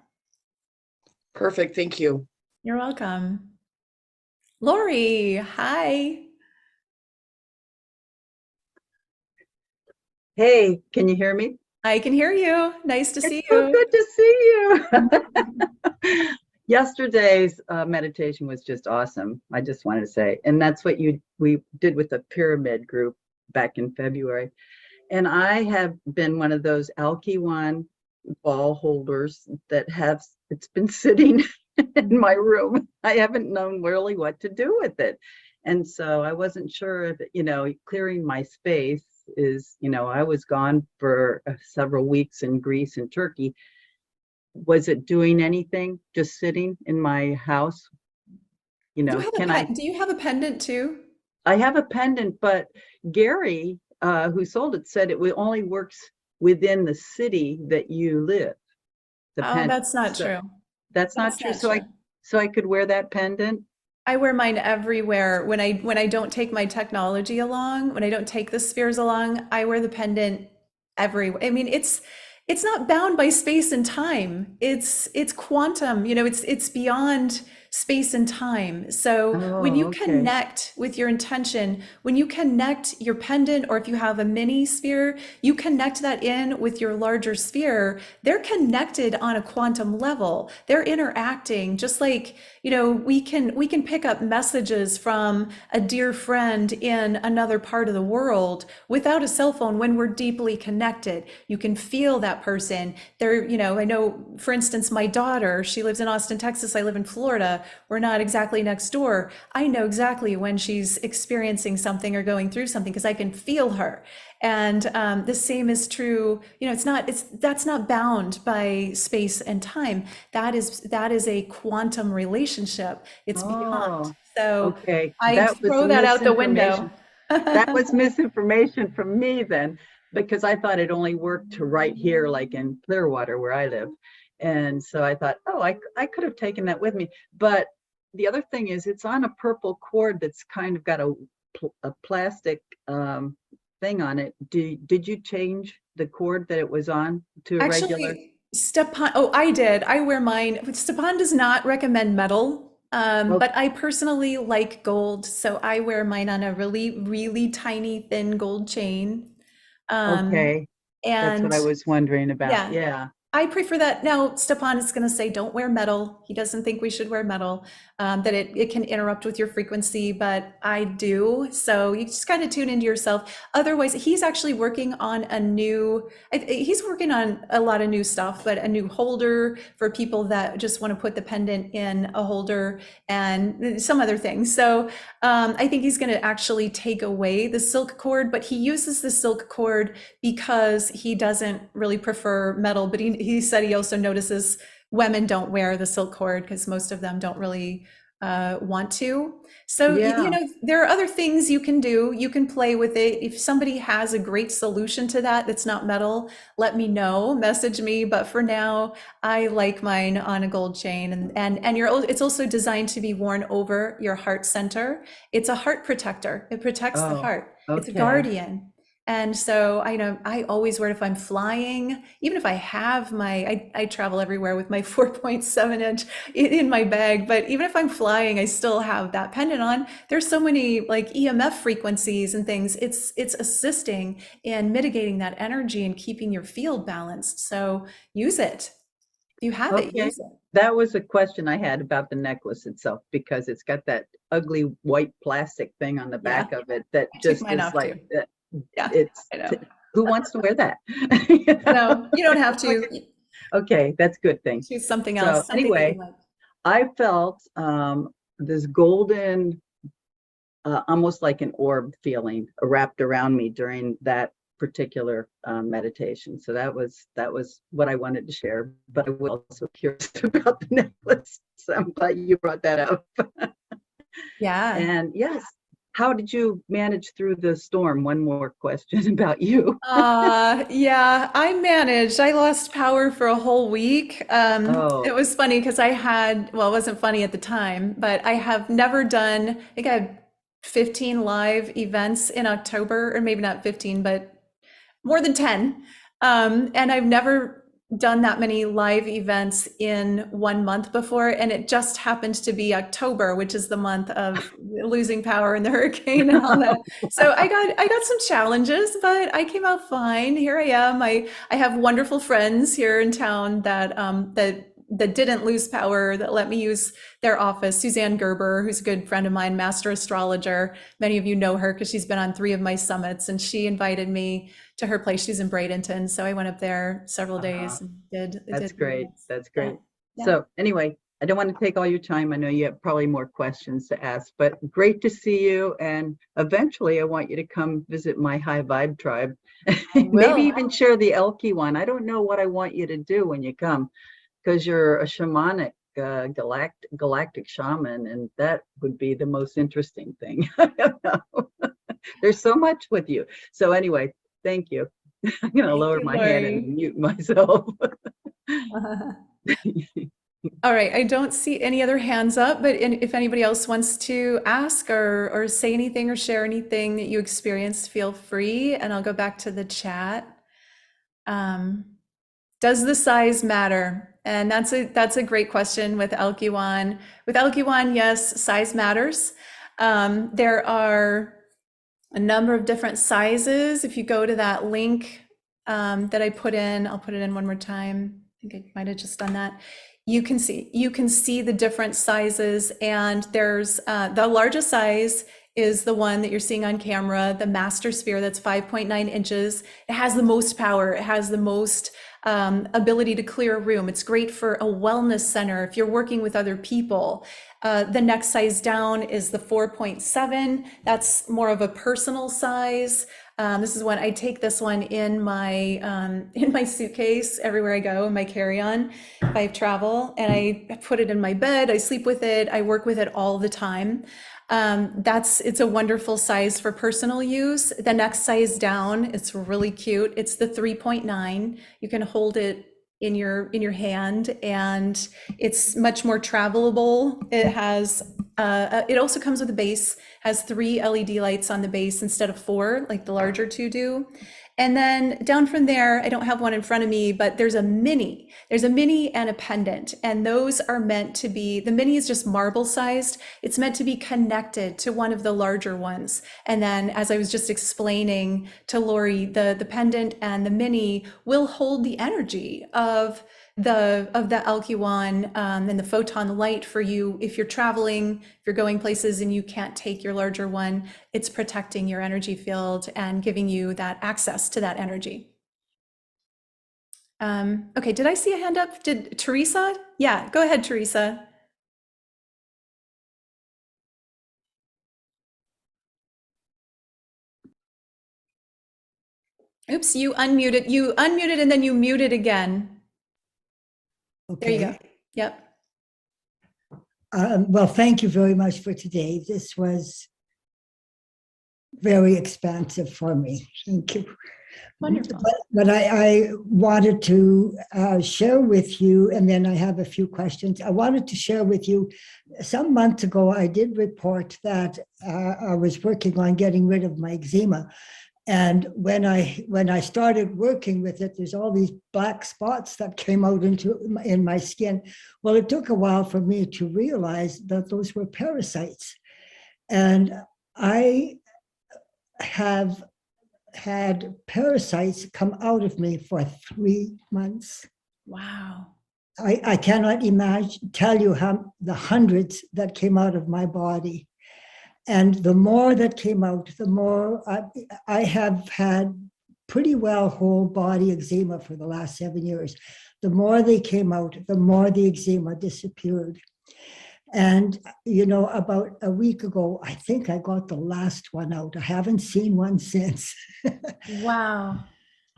Perfect. Thank you. You're welcome. Lori, hi. Hey, can you hear me? I can hear you. Nice to see It's so you. good to see you. Yesterday's meditation was just awesome. I just wanted to say, and that's what we did with the pyramid group back in February. And I have been one of those Alkywan ball holders that it's been sitting in my room. I haven't known really what to do with it. And so I wasn't sure if, clearing my space is, I was gone for several weeks in Greece and Turkey. Was it doing anything, just sitting in my house? Do you have a pendant too? I have a pendant, but Gary, who sold it, said only works within the city that you live. The Oh, pendant. that's not So true. that's not That's true. not So true. I could wear that pendant. I wear mine everywhere. When I don't take my technology along, when I don't take the spheres along, I wear the pendant everywhere. I mean, it's not bound by space and time. It's quantum, it's beyond space and time. So when you Oh, okay. connect with your intention, when you connect your pendant, or if you have a mini sphere, you connect that in with your larger sphere, they're connected on a quantum level. They're interacting just like, we can pick up messages from a dear friend in another part of the world without a cell phone when we're deeply connected. You can feel that person. I know, for instance, my daughter, she lives in Austin, Texas. I live in Florida. We're not exactly next door. I know exactly when she's experiencing something or going through something because I can feel her. And the same is true. That's not bound by space and time. That is a quantum relationship. It's beyond. Oh, So okay. I That was throw that out the window. misinformation. That was misinformation from me then, because I thought it only worked to right here, like in Clearwater, where I live. And so I thought, oh, I could have taken that with me. But the other thing is, it's on a purple cord that's kind of got a plastic thing on it. Did you change the cord that it was on to a regular? Actually, Stepan, oh, I did. I wear mine. Stepan does not recommend metal, Oh, but I personally like gold, so I wear mine on a really, really tiny, thin gold chain. Um, okay. That's what and I was wondering about. yeah, Yeah. I prefer that. Now, Stepan is going to say, don't wear metal. He doesn't think we should wear metal, that it can interrupt with your frequency, but I do. So you just kind of tune into yourself. Otherwise, he's actually working on he's working on a lot of new stuff, but a new holder for people that just want to put the pendant in a holder and some other things. So I think he's going to actually take away the silk cord, but he uses the silk cord because he doesn't really prefer metal, but he said he also notices women don't wear the silk cord because most of them don't really want to. So, Yeah. there are other things you can do. You can play with it. If somebody has a great solution to that that's not metal, let me know, message me. But for now, I like mine on a gold chain, it's also designed to be worn over your heart center. It's a heart protector. It protects the Oh, heart. It's a okay. guardian. And so I know I always wear it if I'm flying, even if I have I travel everywhere with my 4.7 inch in my bag, but even if I'm flying, I still have that pendant on. There's so many like EMF frequencies and things. It's assisting in mitigating that energy and keeping your field balanced. So use it. If you have it, Okay. use it. That was a question I had about the necklace itself, because it's got that ugly white plastic thing on the Yeah, back of it that I took just mine is off like, too. Yeah, it's, I know. who wants to wear that? No, you don't have Okay, to. okay, that's a good thing. Choose something So else, something that you anyway, like. I felt this golden, almost like an orb feeling wrapped around me during that particular meditation. So that was what I wanted to share. But I was also curious about the necklace. So I'm glad you brought that up. Yeah. And yes, how did you manage through the storm? One more question about you. Yeah, I managed. I lost power for a whole week. It Oh, was funny because well, it wasn't funny at the time, but I have never done, I think I had 15 live events in October, or maybe not 15, but more than 10. And I've never done that many live events in 1 month before. And it just happened to be October, which is the month of losing power and the hurricane and all that. So I got some challenges, but I came out fine. Here I am. I have wonderful friends here in town that didn't lose power, that let me use their office. Suzanne Gerber, who's a good friend of mine, master astrologer. Many of you know her because she's been on 3 of my summits, and she invited me to her place. She's in Bradenton. So I went up there several uh-huh. days and did That's great. readings. That's Yeah. great. Yeah. So anyway, I don't want to take all your time. I know you have probably more questions to ask, but great to see you. And eventually I want you to come visit my high vibe tribe. Maybe will. even share the Alkywan. I don't know what I want you to do when you come, because you're a shamanic, galactic shaman, and that would be the most interesting thing. I don't know. There's so much with you. So anyway, thank you. I'm going to Thank lower you, my hand Lori. and mute myself. All right, I don't see any other hands up, but if anybody else wants to ask or say anything or share anything that you experienced, feel free, and I'll go back to the chat. Does the size matter? And that's a great question with Alkywan. With Alkywan, yes, size matters. There are a number of different sizes. If you go to that link that I put in, I'll put it in one more time. I think I might have just done that. You can see the different sizes, and there's the largest size is the one that you're seeing on camera, the master sphere, that's 5.9 inches. It has the most power. It has the most ability to clear a room. It's great for a wellness center if you're working with other people. The next size down is the 4.7. That's more of a personal size. This is when I take this one in my suitcase everywhere I go, in my carry-on if I travel, and I put it in my bed. I sleep with it. I work with it all the time. It's a wonderful size for personal use. The next size down, it's really cute. It's the 3.9. You can hold it in your hand, and it's much more travelable. It has it also comes with a base, has 3 LED lights on the base instead of 4 like the larger two do. And then down from there, I don't have one in front of me, but there's a mini and a pendant, and those are meant to be, the mini is just marble sized. It's meant to be connected to one of the larger ones. And then, as I was just explaining to Lori, the pendant and the mini will hold the energy of the Alkywan and the photon light for you. If you're traveling, if you're going places and you can't take your larger one, it's protecting your energy field and giving you that access to that energy. Okay, did I see a hand up? Did Teresa? Yeah, go ahead, Teresa. Oops, you unmuted. You unmuted and then you muted again. There you go. Yep. Well, thank you very much for today. This was very expansive for me. Thank you. Wonderful. But I wanted to share with you, and then I have a few questions. I wanted to share with you, some months ago, I did report that I was working on getting rid of my eczema. And when I started working with it, there's all these black spots that came out in my skin. Well, it took a while for me to realize that those were parasites. And I have had parasites come out of me for 3 months. Wow. I cannot tell you how the hundreds that came out of my body. And the more that came out, the more I have had pretty well whole body eczema for the last 7 years. The more they came out, the more the eczema disappeared. And, about a week ago, I think I got the last one out. I haven't seen one since. Wow.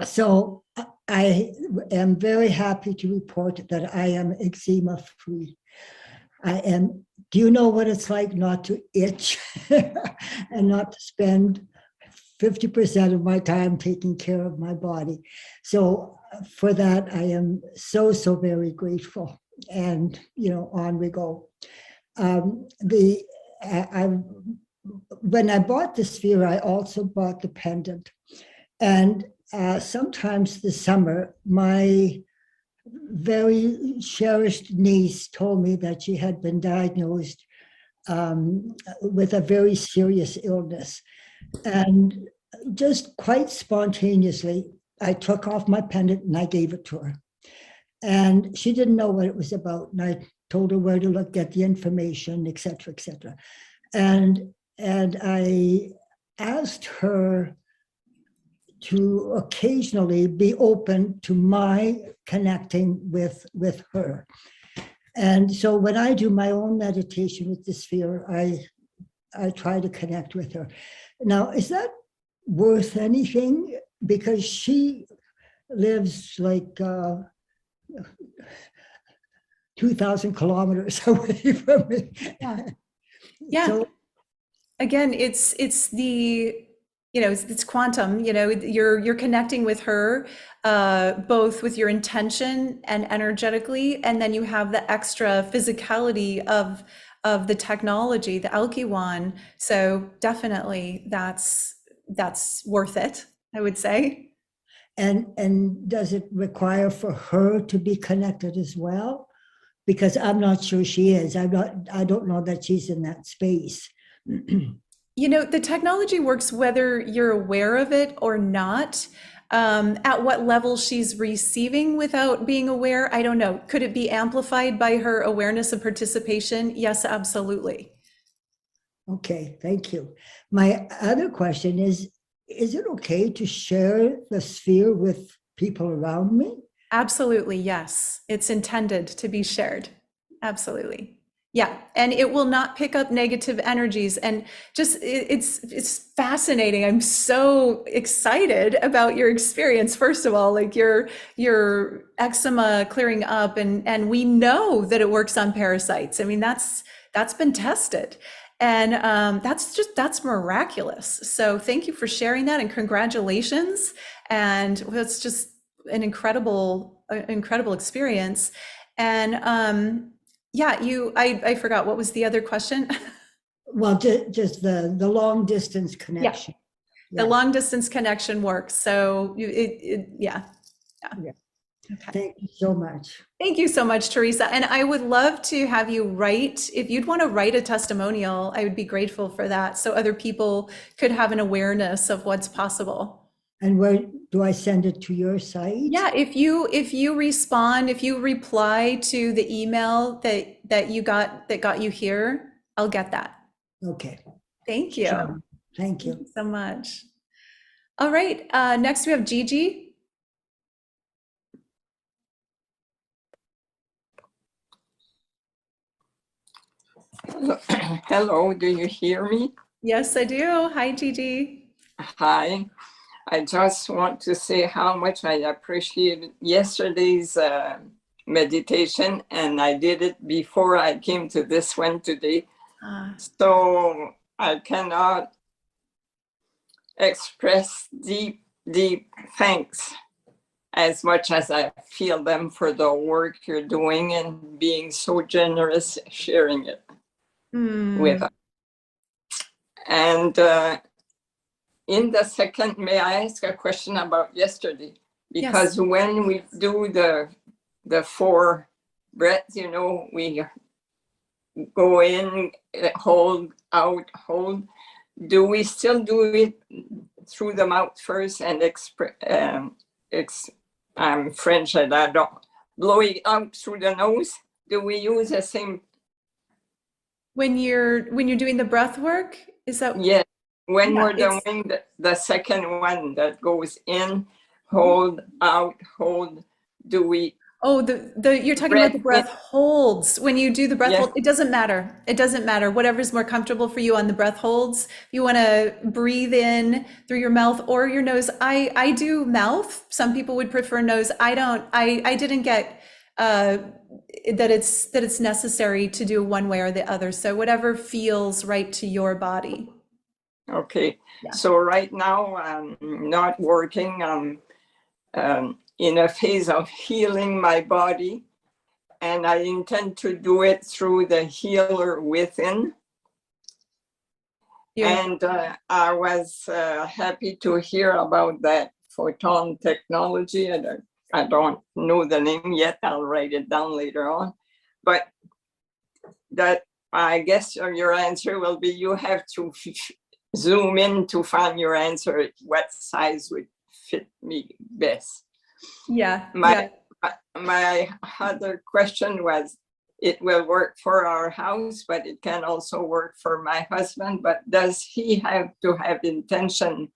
So I am very happy to report that I am eczema free. Do you know what it's like not to itch and not to spend 50% of my time taking care of my body? So for that, I am so, so very grateful. And, on we go. When I bought the sphere, I also bought the pendant. And sometimes this summer, my very cherished niece told me that she had been diagnosed with a very serious illness. And just quite spontaneously, I took off my pendant and I gave it to her. And she didn't know what it was about. And I told her where to look, get the information, et cetera, et cetera. And I asked her to occasionally be open to my connecting with her. And so when I do my own meditation with the sphere, I try to connect with her. Now, is that worth anything? Because she lives like 2,000 kilometers away from me. Yeah. Yeah. So, Again, it's the, it's quantum, you're connecting with her, both with your intention and energetically, and then you have the extra physicality of the technology, the Alkywan. So definitely that's worth it, I would say. and does it require for her to be connected as well? Because I'm not sure she is. I don't know that she's in that space. The technology works whether you're aware of it or not. At what level she's receiving without being aware, I don't know. Could it be amplified by her awareness and participation? Yes, absolutely. Okay, thank you. My other question is it okay to share the sphere with people around me? Absolutely, yes. It's intended to be shared. Absolutely. Yeah, and it will not pick up negative energies. And just it's fascinating. I'm so excited about your experience. First of all, like your eczema clearing up, and we know that it works on parasites. I mean, that's been tested. And that's miraculous. So thank you for sharing that, and congratulations. And that's just an incredible experience. And yeah, I forgot, what was the other question? Well, just the long distance connection. The Yeah. long distance connection works. So yeah. Yeah. Okay. Thank you so much. Thank you so much, Teresa. And I would love to have you write, if you'd want to write a testimonial, I would be grateful for that. So other people could have an awareness of what's possible. And where do I send it to your site? Yeah, if you respond, if you reply to the email that you got that got you here, I'll get that. Okay. Thank you. Sure. Thank Thank you. you so much. All right, next we have Gigi. Hello, do you hear me? Yes, I do. Hi, Gigi. Hi. I just want to say how much I appreciated yesterday's meditation, and I did it before I came to this one today. So I cannot express deep, deep thanks as much as I feel them for the work you're doing and being so generous sharing it with us. And in the second, may I ask a question about yesterday? Because Yes. when we do the 4 breaths, we go in, hold, out, hold. Do we still do it through the mouth first and I'm French and I don't, blowing out through the nose? Do we use the same? When you're doing the breath work, is that? Yeah. When Yeah, we're doing the second one that goes in, hold, out, hold, do we? Oh, you're talking about the breath holds. When you do the breath hold, it doesn't matter. It doesn't matter. Whatever's more comfortable for you on the breath holds. If you want to breathe in through your mouth or your nose, I do mouth. Some people would prefer nose. I don't. I didn't get that it's necessary to do one way or the other. So whatever feels right to your body. Okay. Yeah. So right now I'm not working. I'm in a phase of healing my body, and I intend to do it through the healer within. And I was happy to hear about that photon technology. I don't know the name yet. I'll write it down later on. But that, I guess your answer will be you have to zoom in to find your answer, what size would fit me best. Yeah. My other question was, it will work for our house, but it can also work for my husband. But does he have to have intention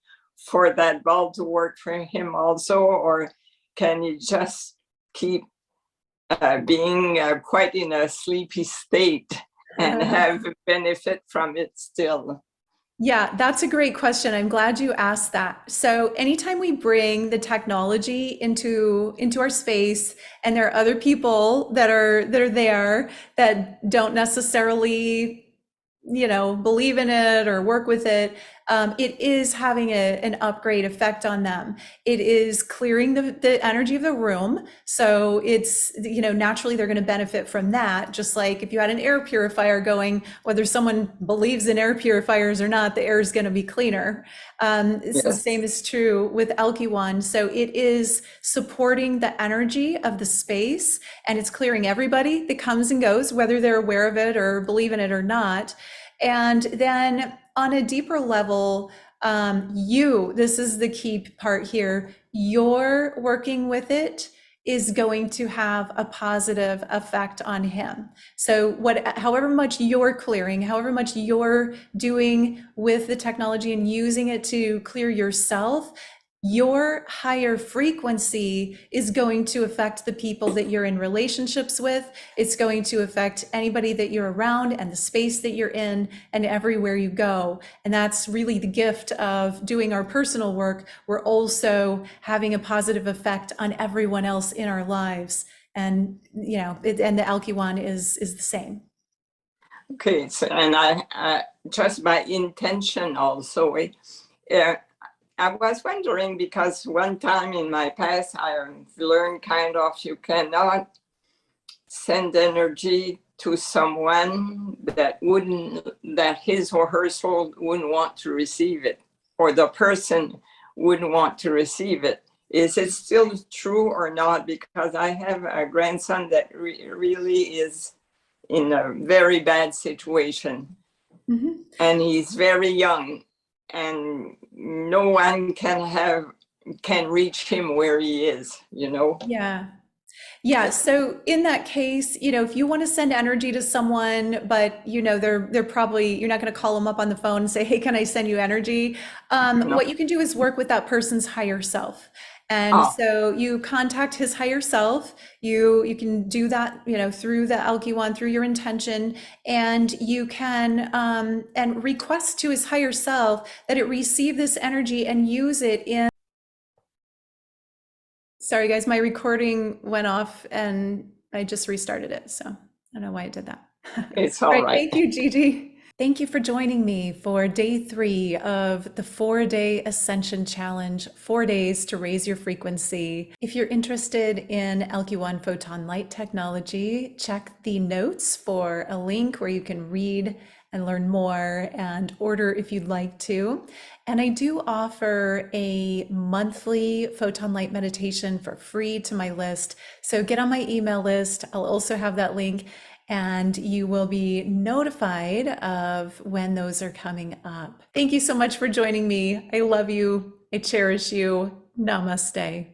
for that ball to work for him also, or can he just keep being quite in a sleepy state and have benefit from it still? Yeah, that's a great question. I'm glad you asked that. So anytime we bring the technology into our space, and there are other people that are there that don't necessarily, believe in it or work with it, it is having an upgrade effect on them. It is clearing the energy of the room. So it's, naturally they're going to benefit from that. Just like if you had an air purifier going, whether someone believes in air purifiers or not, the air is going to be cleaner. It's the Yes. same is true with Alkywan. So it is supporting the energy of the space, and it's clearing everybody that comes and goes, whether they're aware of it or believe in it or not. And then on a deeper level, this is the key part here, you're working with it is going to have a positive effect on him. So however much you're clearing, however much you're doing with the technology and using it to clear yourself, your higher frequency is going to affect the people that you're in relationships with. It's going to affect anybody that you're around and the space that you're in and everywhere you go. And that's really the gift of doing our personal work. We're also having a positive effect on everyone else in our lives. And, and the Alkywan is the same. Okay, so, and I just by intention also, I was wondering, because one time in my past, I learned kind of you cannot send energy to someone that his or her soul wouldn't want to receive it, or the person wouldn't want to receive it. Is it still true or not? Because I have a grandson that really is in a very bad situation. Mm-hmm. And he's very young, and no one can reach him where he is, Yeah. So in that case, if you want to send energy to someone, but they're probably, you're not going to call them up on the phone and say, hey, can I send you energy? No. What you can do is work with that person's higher self. And so you contact his higher self. You can do that, through the Alkywan, through your intention, and you can and request to his higher self that it receive this energy and use it in. Sorry, guys, my recording went off and I just restarted it. So I don't know why it did that. It's all right. Thank you, Gigi. Thank you for joining me for day 3 of the 4-day Ascension Challenge, 4 days to raise your frequency. If you're interested in Alkywan Photon Light technology, check the notes for a link where you can read and learn more and order if you'd like to. And I do offer a monthly Photon Light meditation for free to my list. So get on my email list. I'll also have that link, and you will be notified of when those are coming up. Thank you so much for joining me. I love you. I cherish you. Namaste.